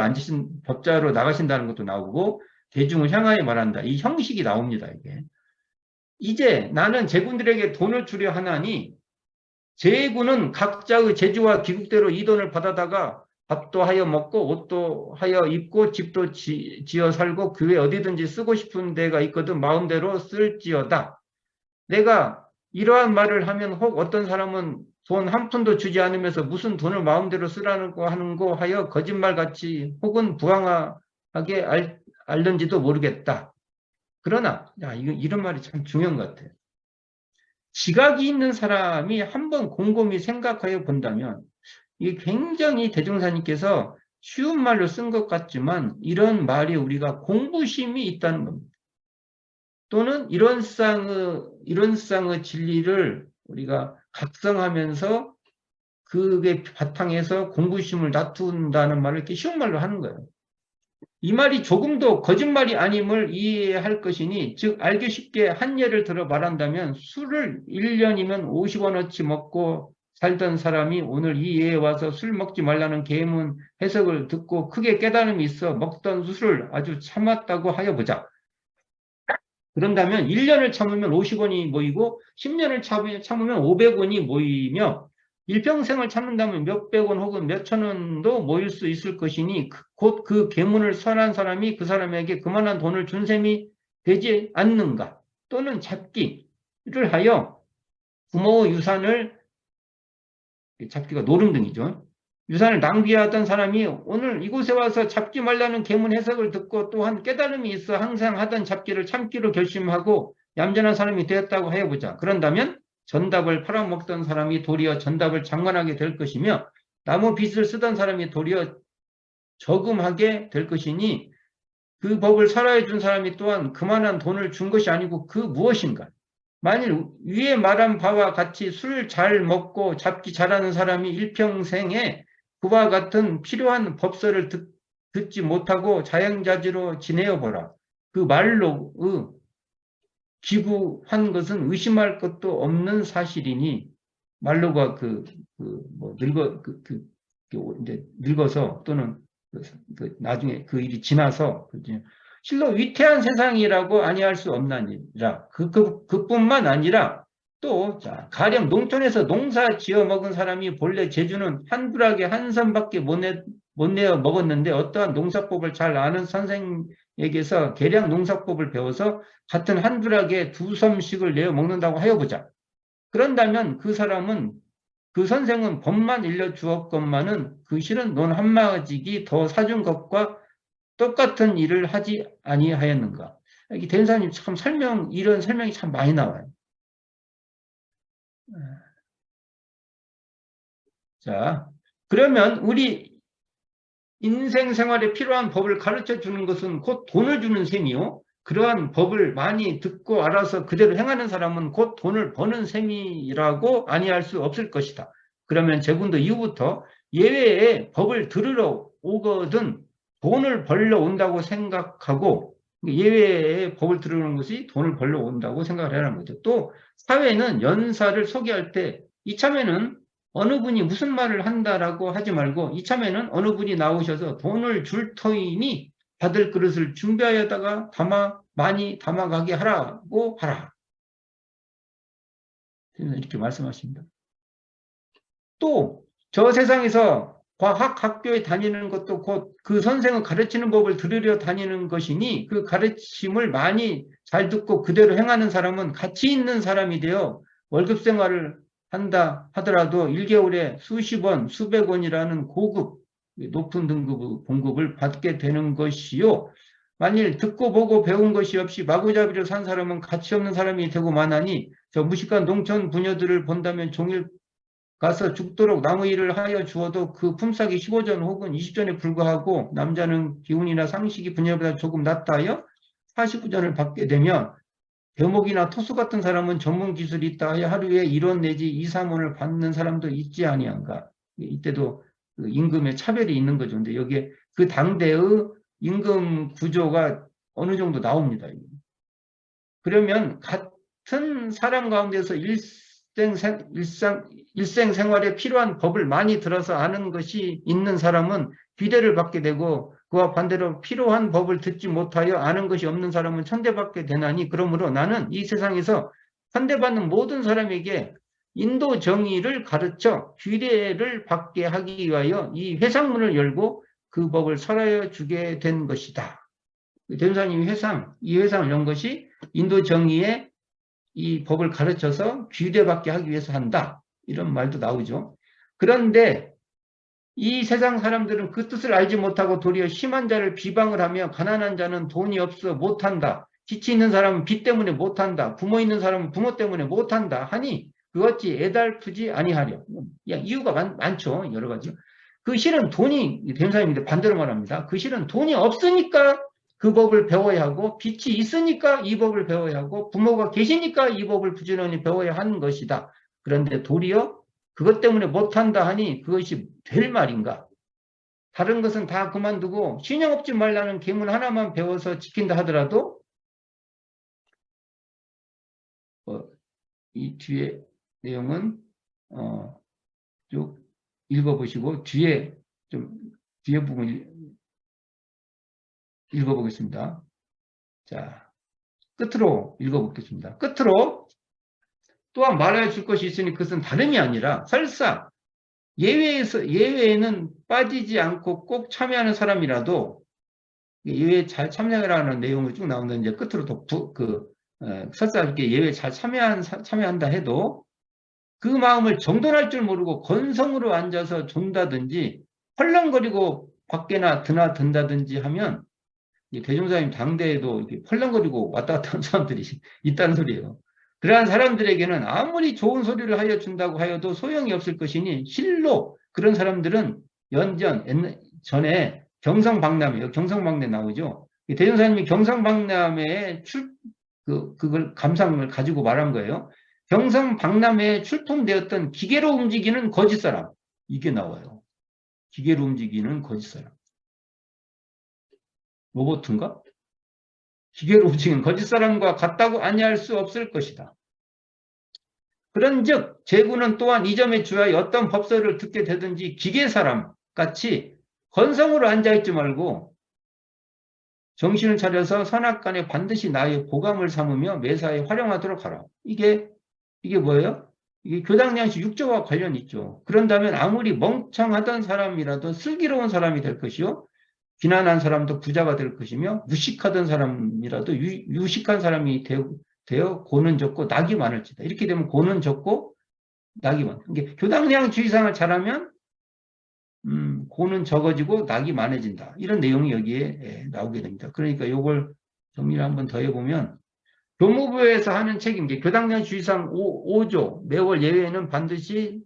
앉으신 법좌로 나가신다는 것도 나오고 대중을 향하여 말한다. 이 형식이 나옵니다. 이게 이제 나는 제군들에게 돈을 주려 하나니 제군은 각자의 재주와 기국대로 이 돈을 받아다가 밥도 하여 먹고 옷도 하여 입고 집도 지어 살고 그 외 어디든지 쓰고 싶은 데가 있거든 마음대로 쓸지어다. 내가 이러한 말을 하면 혹 어떤 사람은 돈 한 푼도 주지 않으면서 무슨 돈을 마음대로 쓰라는 거 하는 거 하여 거짓말같이 혹은 부황하게 알는지도 모르겠다. 그러나 이런 말이 참 중요한 것 같아요. 지각이 있는 사람이 한번 곰곰이 생각하여 본다면 이게 굉장히 대종사님께서 쉬운 말로 쓴 것 같지만 이런 말이 우리가 공부심이 있다는 겁니다. 또는 이런 쌍의 진리를 우리가 각성하면서 그게 바탕에서 공부심을 다툰다는 말을 이렇게 쉬운 말로 하는 거예요. 이 말이 조금도 거짓말이 아님을 이해할 것이니, 즉 알기 쉽게 한 예를 들어 말한다면 술을 1년이면 50원어치 먹고 살던 사람이 오늘 이 예에 와서 술 먹지 말라는 계문 해석을 듣고 크게 깨달음이 있어 먹던 술을 아주 참았다고 하여 보자. 그런다면 1년을 참으면 50원이 모이고 10년을 참으면 500원이 모이며 일평생을 참는다면 몇백 원 혹은 몇천 원도 모일 수 있을 것이니 곧 그 계문을 선한 사람이 그 사람에게 그만한 돈을 준 셈이 되지 않는가. 또는 잡기를 하여 부모의 유산을, 잡기가 노름등이죠. 유산을 낭비하던 사람이 오늘 이곳에 와서 잡지 말라는 계문 해석을 듣고 또한 깨달음이 있어 항상 하던 잡기를 참기로 결심하고 얌전한 사람이 되었다고 해보자. 그런다면 전답을 팔아먹던 사람이 도리어 전답을 장만하게 될 것이며 나무 빚을 쓰던 사람이 도리어 저금하게 될 것이니 그 법을 설하해 준 사람이 또한 그만한 돈을 준 것이 아니고 그 무엇인가. 만일 위에 말한 바와 같이 술 잘 먹고 잡기 잘하는 사람이 일평생에 그와 같은 필요한 법설을 듣지 못하고 자영자지로 지내어 보라. 그 말로 기구한 것은 것도 없는 사실이니 말로가 이제 늙어서 또는 나중에 그 일이 지나서 실로 위태한 세상이라고 아니할 수 없나니라. 그뿐만 아니라 또 가령 농촌에서 농사 지어 먹은 사람이 본래 재주는 한 부락에 한 선밖에 못 내어 먹었는데 어떠한 농사법을 잘 아는 선생에게서 계량 농사법을 배워서 같은 한 부락에 두 섬씩을 내어 먹는다고 하여 보자. 그런다면 그 선생은 법만 일러주었건만은 그 실은 논 한마디기 더 사준 것과 똑같은 일을 하지 아니하였는가. 이게 대인사님 참 이런 설명이 참 많이 나와요. 자, 그러면 우리 인생 생활에 필요한 법을 가르쳐 주는 것은 곧 돈을 주는 셈이요. 그러한 법을 많이 듣고 알아서 그대로 행하는 사람은 곧 돈을 버는 셈이라고 아니할 수 없을 것이다. 그러면 제군도 이후부터 예외에 법을 들으러 오거든 돈을 벌러 온다고 생각하고 예외의 법을 들어오는 것이 돈을 벌러 온다고 생각을 하라는 거죠. 또 사회는 연사를 소개할 때 이참에는 어느 분이 무슨 말을 한다라고 하지 말고 이참에는 어느 분이 나오셔서 돈을 줄 터이니 받을 그릇을 준비하여다가 많이 담아가게 하라고 하라. 이렇게 말씀하십니다. 또 저 세상에서 과학학교에 다니는 것도 곧 그 선생은 가르치는 법을 들으려 다니는 것이니 그 가르침을 많이 잘 듣고 그대로 행하는 사람은 가치 있는 사람이 되어 월급 생활을 한다 하더라도 1개월에 수십 원, 수백 원이라는 고급, 높은 등급 봉급을 받게 되는 것이요. 만일 듣고 보고 배운 것이 없이 마구잡이로 산 사람은 가치 없는 사람이 되고 마나니 저 무식한 농촌 부녀들을 본다면 종일 가서 죽도록 나무 일을 하여 주어도 그 품삯이 15전 혹은 20전에 불과하고 남자는 기운이나 상식이 부녀보다 조금 낮다 하여 49전을 받게 되면 대목이나 토수 같은 사람은 전문 기술이 있다 하여 하루에 1원 내지 2, 3원을 받는 사람도 있지 아니한가. 이때도 그 임금의 차별이 있는 거죠. 근데 여기에 그 당대의 임금 구조가 어느 정도 나옵니다. 그러면 같은 사람 가운데서 일생생활에 필요한 법을 많이 들어서 아는 것이 있는 사람은 비대를 받게 되고 그와 반대로 필요한 법을 듣지 못하여 아는 것이 없는 사람은 천대받게 되나니 그러므로 나는 이 세상에서 천대받는 모든 사람에게 인도 정의를 가르쳐 귀례를 받게 하기 위하여 이 회상문을 열고 그 법을 설하여 주게 된 것이다. 대조사님이 이 회상을 연 것이 인도 정의의 이 법을 가르쳐서 귀례받게 하기 위해서 한다. 이런 말도 나오죠. 그런데 이 세상 사람들은 그 뜻을 알지 못하고 도리어 심한 자를 비방을 하며 가난한 자는 돈이 없어 못한다. 지치 있는 사람은 빚 때문에 못한다. 부모 있는 사람은 부모 때문에 못한다. 하니 그것이 애달프지 아니하려. 이유가 많죠. 여러 가지. 그 실은 돈이 대명사님인데 반대로 말합니다. 그 실은 돈이 없으니까 그 법을 배워야 하고 빚이 있으니까 이 법을 배워야 하고 부모가 계시니까 이 법을 부지런히 배워야 하는 것이다. 그런데 도리어 그것 때문에 못한다 하니 그것이 될 말인가? 다른 것은 다 그만두고 신용 없지 말라는 계문 하나만 배워서 지킨다 하더라도 이 뒤에 내용은 쭉 읽어보시고 뒤에 부분 읽어보겠습니다. 자, 끝으로 읽어보겠습니다. 끝으로 또한 말하여 줄 것이 있으니 그것은 다름이 아니라 설사 예외에는 빠지지 않고 꼭 참여하는 사람이라도 예외에 잘 참여하라는 내용을 쭉 나오는데 이제 끝으로 설사 이렇게 예외에 잘 참여한다 해도 그 마음을 정돈할 줄 모르고 건성으로 앉아서 존다든지 헐렁거리고 밖에나 드나든다든지 하면 대종사님 당대에도 이렇게 펄렁거리고 왔다 갔다 하는 사람들이 있다는 소리예요. 그러한 사람들에게는 아무리 좋은 소리를 하여 준다고 하여도 소용이 없을 것이니 실로 그런 사람들은 전에 경성박람회 나오죠. 대종사님이 경성박람회에 그걸 감상을 가지고 말한 거예요. 경성박람회에 출품되었던 기계로 움직이는 거짓 사람. 이게 나와요. 기계로 움직이는 거짓 사람. 로봇인가? 기계로 움직이는 거짓 사람과 같다고 아니할 수 없을 것이다. 그런즉 제구는 또한 이 점에 주하여 어떤 법설을 듣게 되든지 기계 사람 같이 건성으로 앉아있지 말고 정신을 차려서 선악간에 반드시 나의 보감을 삼으며 매사에 활용하도록 하라. 이게 뭐예요? 이게 교당량식 6조와 관련이 있죠. 그런다면 아무리 멍청하던 사람이라도 슬기로운 사람이 될 것이요. 비난한 사람도 부자가 될 것이며 무식하던 사람이라도 유식한 사람이 되어 고는 적고 낙이 많을지다. 이렇게 되면 고는 적고 낙이 많다. 이게 교당량 주의상을 잘하면 고는 적어지고 낙이 많아진다. 이런 내용이 여기에 나오게 됩니다. 그러니까 이걸 정리를 한번 더 해보면 교무부에서 하는 책임, 교당량 주의상 5조 매월 예외에는 반드시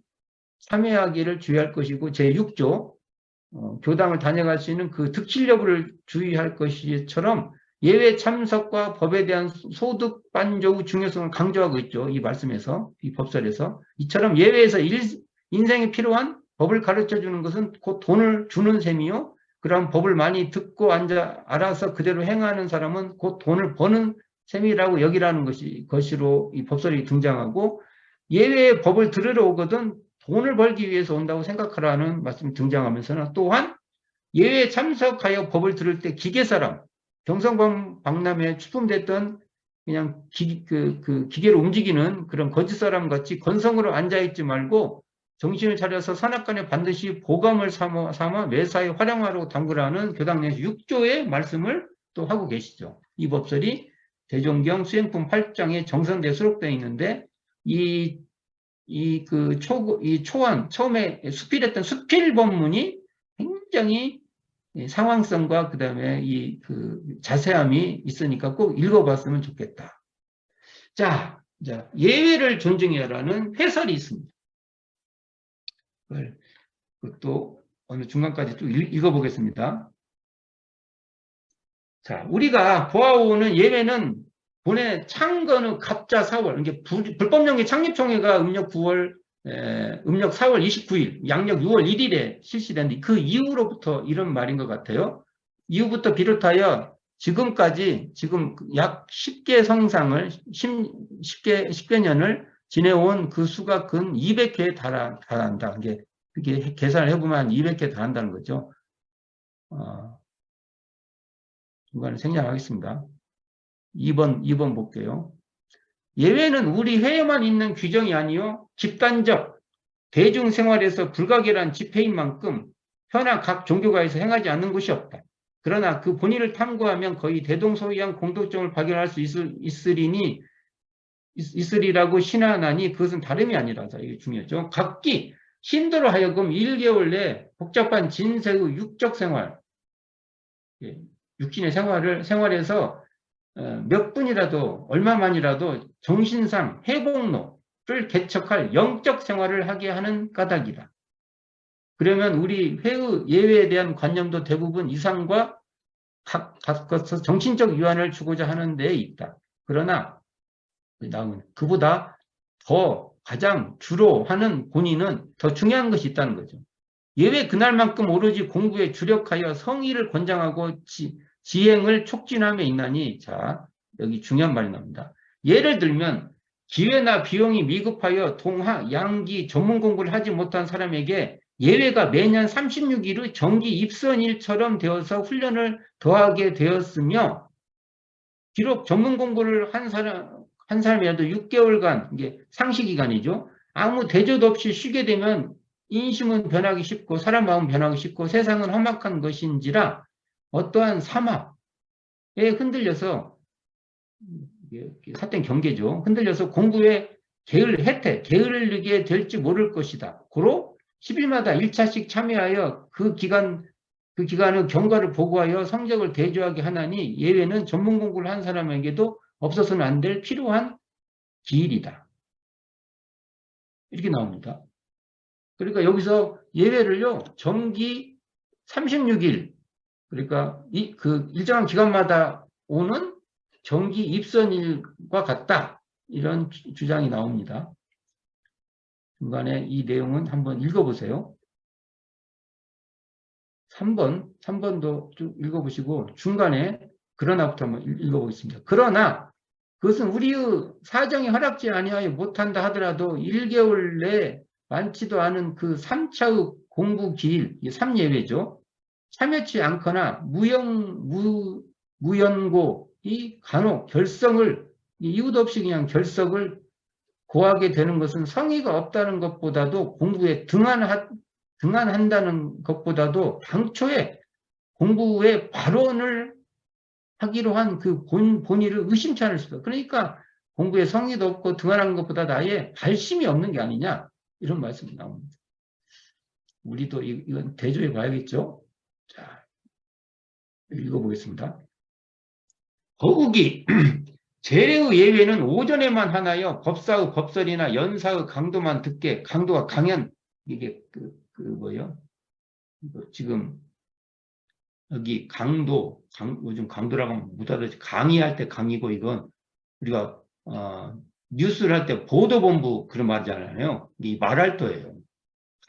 참여하기를 주의할 것이고 제6조 교당을 다녀갈 수 있는 그 득실 여부를 주의할 것이처럼 예외 참석과 법에 대한 소득 반조의 중요성을 강조하고 있죠. 이 말씀에서, 이 법설에서. 이처럼 예외에서 인생에 필요한 법을 가르쳐주는 것은 곧 돈을 주는 셈이요. 그런 법을 많이 듣고 알아서 그대로 행하는 사람은 곧 돈을 버는 셈이라고 여기라는 것으로 이 법설이 등장하고, 예외의 법을 들으러 오거든 돈을 벌기 위해서 온다고 생각하라는 말씀이 등장하면서는, 또한 예외에 참석하여 법을 들을 때 기계사람, 경성박람회에 출품됐던 그냥 기계로 움직이는 그런 거짓 사람 같이 건성으로 앉아있지 말고 정신을 차려서 산악관에 반드시 보감을 삼아 매사에 활용하라고 당부라는 교당 내에서 6조의 말씀을 또 하고 계시죠. 이 법설이 대종경 수행품 8장에 정선대에 수록되어 있는데, 초안, 처음에 수필했던 수필 본문이 굉장히 상황성과 그 다음에 자세함이 있으니까 꼭 읽어봤으면 좋겠다. 자, 예외를 존중해라는 해설이 있습니다. 그것도 어느 중간까지 또 읽어보겠습니다. 자, 우리가 보아오는 예외는 본의 창건의 갑자 4월, 이게 불법령기 창립총회가 음력 4월 29일, 양력 6월 1일에 실시됐는데, 그 이후로부터 이런 말인 것 같아요. 이후부터 비롯하여 지금까지 지금 약 10개 성상을, 10개 년을 지내온 그 수가 근 200회에 달한다. 이게 계산을 해보면 200회 달한다는 거죠. 중간에 생략하겠습니다. 2번 볼게요. 예외는 우리 회에만 있는 규정이 아니요 집단적 대중생활에서 불가결한 집회인 만큼 현아 각 종교가에서 행하지 않는 것이 없다. 그러나 그 본의를 탐구하면 거의 대동소이한 공통점을 발견할 수 있으리라고 신안하니, 그것은 다름이 아니라, 이게 중요하죠. 각기 신도로 하여금 1개월 내 복잡한 진세의 육적 생활, 육신의 생활에서 몇 분이라도, 얼마만이라도 정신상 회복로를 개척할 영적 생활을 하게 하는 까닭이다. 그러면 우리 회의 예외에 대한 관념도 대부분 이상과 가까워서 정신적 유한을 주고자 하는 데에 있다. 그러나 그보다 더 가장 주로 하는 본인은 더 중요한 것이 있다는 거죠. 예외 그날만큼 오로지 공부에 주력하여 성의를 권장하고 지행을 촉진함에 있나니, 자, 여기 중요한 말이 나옵니다. 예를 들면 기회나 비용이 미급하여 동하, 양기, 전문 공부를 하지 못한 사람에게 예외가 매년 36일의 정기 입선일처럼 되어서 훈련을 더하게 되었으며, 비록 전문 공부를 한 사람이라도 6개월간, 이게 상시기간이죠. 아무 대조도 없이 쉬게 되면 인심은 변하기 쉽고 사람 마음은 변하기 쉽고 세상은 험악한 것인지라 어떠한 사막에 흔들려서, 삿된 경계죠. 흔들려서 공부에 게을리게 될지 모를 것이다. 고로 10일마다 1차씩 참여하여 그 기간의 경과를 보고하여 성적을 대조하게 하나니, 예외는 전문 공부를 한 사람에게도 없어서는 안 될 필요한 기일이다. 이렇게 나옵니다. 그러니까 여기서 예외를요, 정기 36일, 그러니까 그 일정한 기간마다 오는 정기 입선일과 같다. 이런 주장이 나옵니다. 중간에 이 내용은 한번 읽어보세요. 3번도 쭉 읽어보시고 중간에 그러나부터 한번 읽어보겠습니다. 그러나 그것은 우리의 사정이 허락지 아니하여 못한다 하더라도 1개월 내 많지도 않은 그 3차의 공부 기일, 3예외죠. 참여치 않거나 무연고 간혹 결석을, 이유도 없이 그냥 결석을 고하게 되는 것은 성의가 없다는 것보다도, 공부에 등한한다는 것보다도 당초에 공부에 발언을 하기로 한 그 본의를 의심치 않을 수도. 그러니까 공부에 성의도 없고 등한한 것보다 아예 발심이 없는 게 아니냐, 이런 말씀이 나옵니다. 우리도 이건 대조해 봐야겠죠. 자, 읽어보겠습니다. 거국이 제례의 예외는 오전에만 하나여 법사의 법설이나 연사의 강도만 듣게, 강도가 강연, 이게 뭐예요? 지금 여기 요즘 강도라고 하면 묻어듯이 강의할 때 강의고, 이건 우리가 뉴스를 할 때 보도본부 그런 말이잖아요. 이 말할 때예요.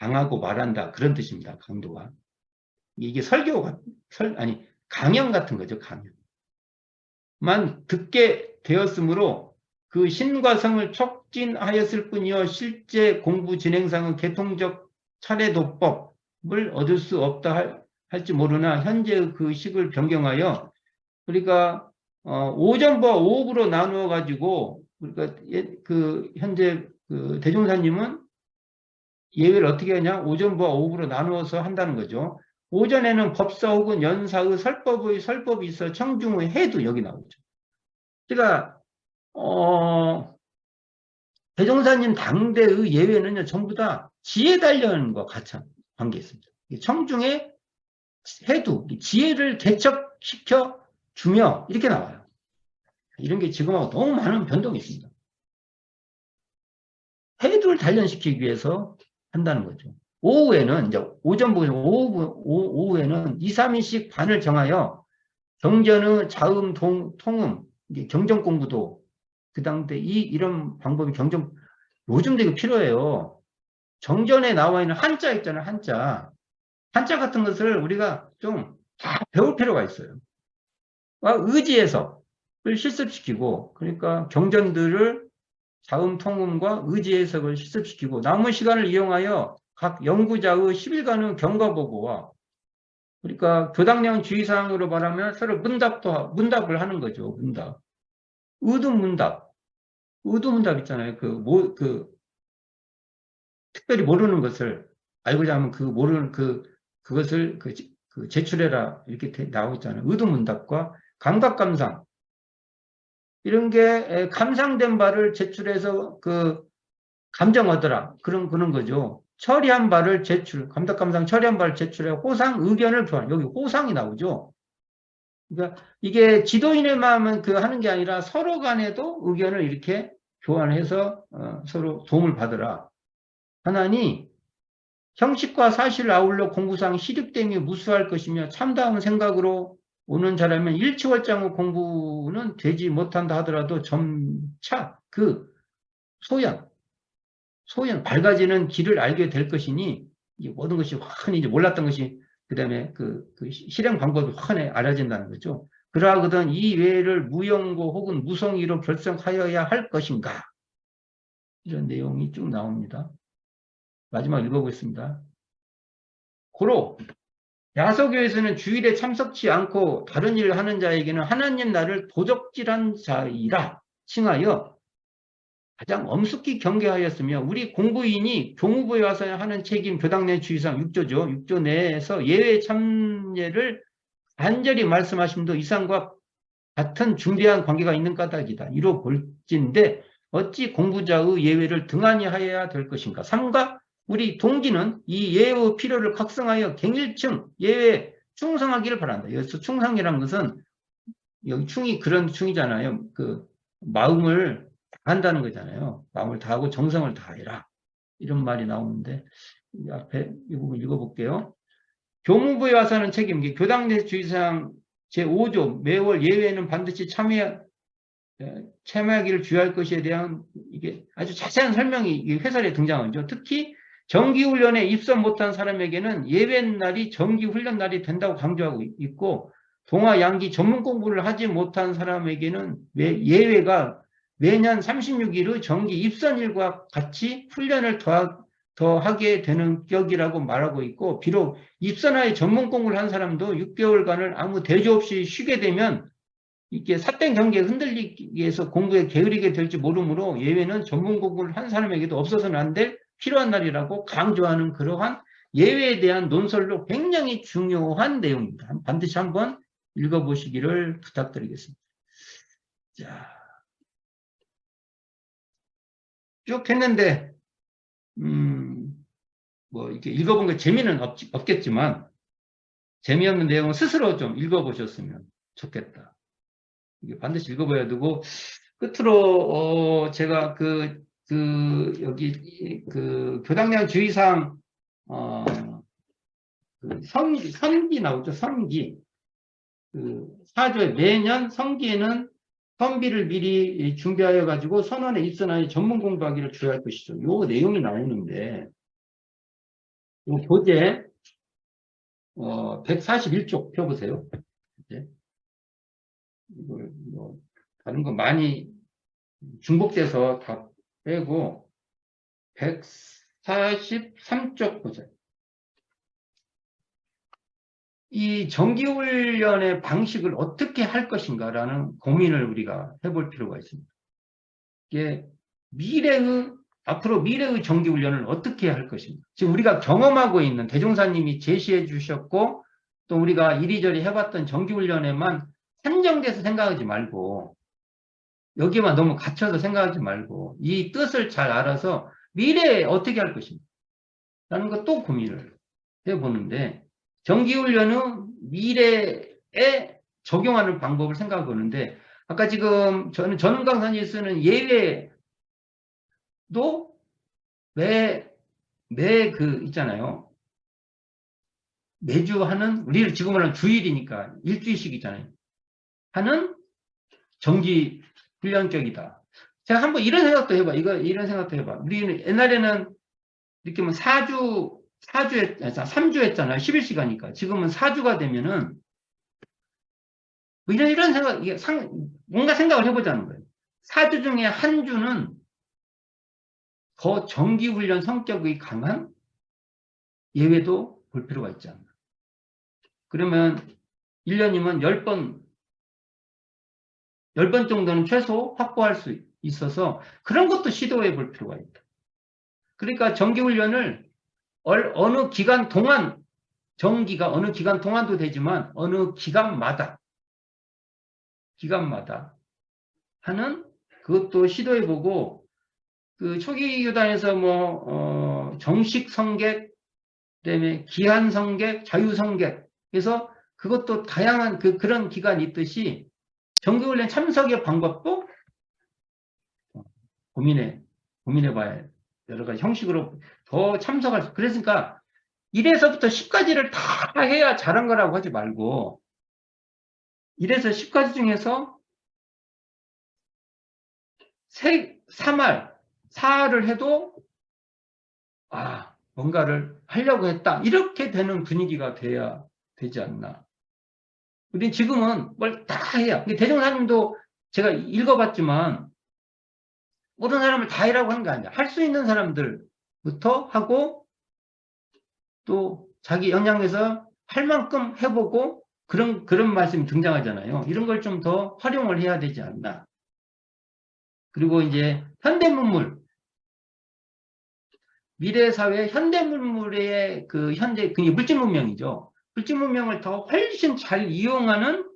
강하고 말한다, 그런 뜻입니다. 강도가. 이게 아니, 강연 같은 거죠, 강연만 듣게 되었으므로 그 신과 성을 촉진하였을 뿐이요 실제 공부 진행상은 계통적 차례도법을 얻을 수 없다 할지 모르나 현재의 그 식을 변경하여 그러니까 오전부와 오후로 나누어 가지고 그러니까 그 현재 그 대종사님은 예외를 어떻게 하냐? 오전부와 오후로 나누어서 한다는 거죠. 오전에는 법사 혹은 연사의 설법이 있어 청중의 해도 여기 나오죠. 그러니까 대종사님 당대의 예외는요 전부 다 지혜 단련과 같이 관계 있습니다. 청중의 해도 지혜를 개척시켜 주며 이렇게 나와요. 이런 게 지금하고 너무 많은 변동이 있습니다. 해도를 단련시키기 위해서 한다는 거죠. 오후에는 이제 오전부에서 오후에는 2, 3일씩 반을 정하여 경전의 자음, 통음, 경전 공부도 그 당대 이런 방법이 요즘도 이거 필요해요. 정전에 나와 있는 한자 있잖아요, 한자 같은 것을 우리가 좀 다 배울 필요가 있어요. 의지해석을 실습시키고 그러니까 경전들을 자음 통음과 의지 해석을 실습시키고 남은 시간을 이용하여 각 연구자의 10일간의 경과보고와 그러니까 교당령 주의사항으로 말하면 서로 문답을 하는 거죠. 문답. 의도문답 있잖아요. 특별히 모르는 것을 알고자 하면 그것을 제출해라 이렇게 나오고 있잖아요. 의도문답과 감각감상 이런 게 감상된 바를 제출해서 감정 얻어라. 그런 거죠. 처리한 바를 감독감상 처리한 바를 제출해 호상 의견을 교환. 여기 호상이 나오죠. 그러니까 이게 지도인의마음은 하는 게 아니라 서로 간에도 의견을 이렇게 교환해서 서로 도움을 받으라. 하나니 형식과 사실을 아울러 공부상 시득됨이 무수할 것이며 참다운 생각으로 오는 자라면 일치월장의 공부는 되지 못한다 하더라도 점차 소연, 밝아지는 길을 알게 될 것이니, 모든 것이 환히 이제 몰랐던 것이, 그 다음에 실행 방법이 환히 알아진다는 거죠. 그러하거든 이 외를 무용고 혹은 무성의로 결정하여야 할 것인가? 이런 내용이 쭉 나옵니다. 마지막 읽어보겠습니다. 고로, 야소교에서는 주일에 참석치 않고 다른 일을 하는 자에게는 하나님 나를 도적질한 자이라 칭하여 가장 엄숙히 경계하였으며 우리 공부인이 교무부에 와서 하는 책임 교당 내 주의상 6조죠. 6조 내에서 예외 참여를 간절히 말씀하심도 이상과 같은 중대한 관계가 있는 까닭이다. 이로 볼진데 어찌 공부자의 예외를 등한히 하여야 될 것인가. 3가 우리 동기는 이 예외의 필요를 각성하여 갱일층 예외에 충성하기를 바란다. 여기서 충성이라는 것은 여기 충이 그런 충이잖아요. 마음을 한다는 거잖아요. 마음을 다하고 정성을 다해라. 이런 말이 나오는데 이 앞에 이 부분 읽어볼게요. 교무부에 와서 하는 책임, 교당 내 주의사항 제5조 매월 예외에는 반드시 참여하기를 주의할 것에 대한 이게 아주 자세한 설명이 회설에 등장하죠. 특히 정기훈련에 입선 못한 사람에게는 예외날이 정기훈련 날이 된다고 강조하고 있고 동아 양기 전문 공부를 하지 못한 사람에게는 예외가 매년 36일의 정기 입선일과 같이 훈련을 더하게 되는 격이라고 말하고 있고 비록 입선하에 전문 공부를 한 사람도 6개월간을 아무 대조 없이 쉬게 되면 이게 삿된 경계에 흔들리기 위해서 공부에 게으르게 될지 모르므로 예외는 전문 공부를 한 사람에게도 없어서는 안 될 필요한 날이라고 강조하는 그러한 예외에 대한 논설로 굉장히 중요한 내용입니다. 반드시 한번 읽어보시기를 부탁드리겠습니다. 자, 쭉 했는데 이렇게 읽어본 게 재미는 없겠지만 재미없는 내용은 스스로 좀 읽어보셨으면 좋겠다. 이게 반드시 읽어봐야 되고 끝으로 제가 여기 교당량 주의사항 선기 나오죠. 선기 4조에 매년 선기에는 선비를 미리 준비하여 가지고 선원에 입선하여 전문 공부하기를 주의할 것이죠. 요 내용이 나오는데 요 교재 141쪽 펴보세요. 이제 이걸 뭐 다른 거 많이 중복돼서 다 빼고 143쪽 보세요. 이 정기훈련의 방식을 어떻게 할 것인가라는 고민을 우리가 해볼 필요가 있습니다. 이게 앞으로 미래의 정기훈련을 어떻게 할 것인가. 지금 우리가 경험하고 있는 대종사님이 제시해 주셨고 또 우리가 이리저리 해봤던 정기훈련에만 한정돼서 생각하지 말고 여기만 너무 갇혀서 생각하지 말고 이 뜻을 잘 알아서 미래에 어떻게 할 것인가 라는 것도 고민을 해보는데 정기훈련은 미래에 적용하는 방법을 생각해 보는데 아까 지금 저는 전은 강사님이 쓰는 예외도 있잖아요. 매주 하는 우리를 지금은 한 주일이니까 일주일씩 있잖아요. 하는 정기 훈련격이다. 제가 한번 이런 생각도 해봐. 이런 생각도 해봐. 우리는 옛날에는 이렇게 뭐 3주 했잖아요. 11시간이니까. 지금은 4주가 되면은 뭐 이런 생각, 뭔가 생각을 해보자는 거예요. 4주 중에 한 주는 더 정기훈련 성격이 강한 예외도 볼 필요가 있지 않나. 그러면 1년이면 10번 정도는 최소 확보할 수 있어서 그런 것도 시도해 볼 필요가 있다. 그러니까 정기훈련을 어느 기간 동안, 정기가 어느 기간 동안도 되지만 어느 기간마다 하는 그것도 시도해 보고 그 초기 교단에서 정식 성객, 그다음에 기한 성객, 자유 성객 그래서 그것도 다양한 그런 기간이 있듯이 정기훈련 참석의 방법도 고민해 봐야 여러 가지 형식으로 더 참석할 수. 그러니까 1에서부터 10까지를 다 해야 잘한 거라고 하지 말고 1에서 10까지 중에서 4를 해도 뭔가를 하려고 했다. 이렇게 되는 분위기가 돼야 되지 않나. 우린 지금은 뭘 다 해야. 대종사님도 제가 읽어봤지만 모든 사람을 다 해라고 하는 게 아니야. 할 수 있는 사람들부터 하고 또 자기 역량에서 할 만큼 해보고 그런 말씀이 등장하잖아요. 이런 걸 좀 더 활용을 해야 되지 않나. 그리고 이제 현대문물, 미래사회 현대문물의 그게 물질문명이죠. 물질문명을 더 훨씬 잘 이용하는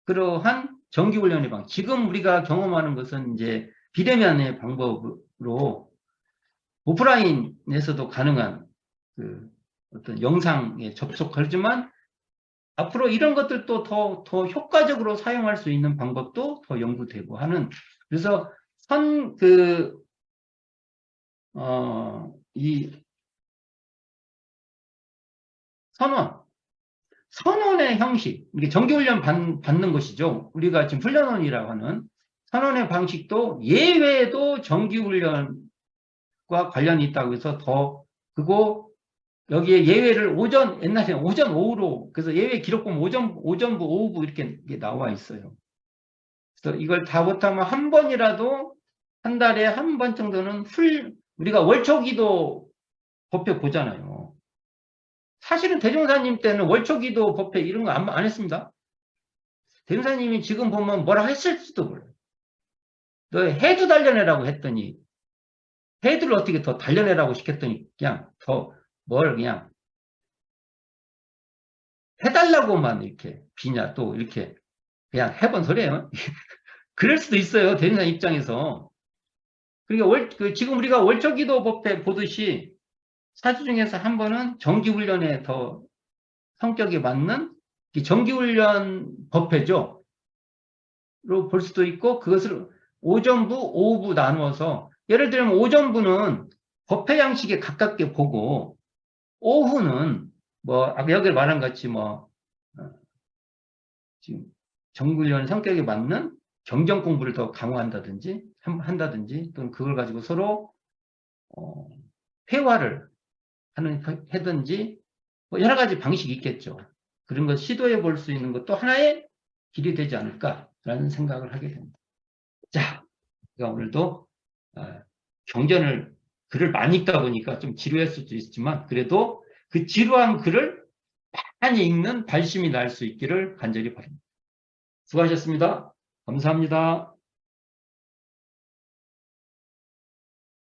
그러한 정기훈련의 방식. 지금 우리가 경험하는 것은 이제 비대면의 방법으로 오프라인에서도 가능한 어떤 영상에 접속하지만 앞으로 이런 것들도 더 효과적으로 사용할 수 있는 방법도 더 연구되고 하는. 그래서 이 선원의 형식, 이게 정기훈련 받는 것이죠. 우리가 지금 훈련원이라고 하는 선원의 방식도 예외에도 정기훈련과 관련이 있다고 해서 그리고 여기에 예외를 옛날에 오전, 오후로, 그래서 예외 기록 보면 오전부, 오후부 이렇게 나와 있어요. 그래서 이걸 다 못하면 한 번이라도 한 달에 한 번 정도는 우리가 월초기도 법회 보잖아요. 사실은 대종사님 때는 월초기도 법회 이런 거 안 했습니다. 대종사님이 지금 보면 뭐라 했을지도 몰라요. 너 해두 단련해라고 했더니 해두를 어떻게 더 단련해라고 시켰더니 그냥 그냥 해달라고만 이렇게 비냐 또 이렇게 그냥 해본 소리예요. 그럴 수도 있어요. 대종사님 입장에서. 그러니까 지금 우리가 월초기도 법회 보듯이 4주 중에서 한 번은 정기훈련에 더 성격에 맞는 정기훈련 법회죠. 로 볼 수도 있고 그것을 오전부, 오후부 나누어서 예를 들면 오전부는 법회 양식에 가깝게 보고 오후는 아까 여기 말한 같이 지금 정기훈련 성격에 맞는 경전 공부를 더 강화한다든지 또는 그걸 가지고 서로 회화를 하든지 뭐 여러 가지 방식이 있겠죠. 그런 걸 시도해 볼 수 있는 것도 하나의 길이 되지 않을까라는 생각을 하게 됩니다. 자, 제가 오늘도 경전을 글을 많이 읽다 보니까 좀 지루할 수도 있지만 그래도 그 지루한 글을 많이 읽는 발심이 날 수 있기를 간절히 바랍니다. 수고하셨습니다. 감사합니다.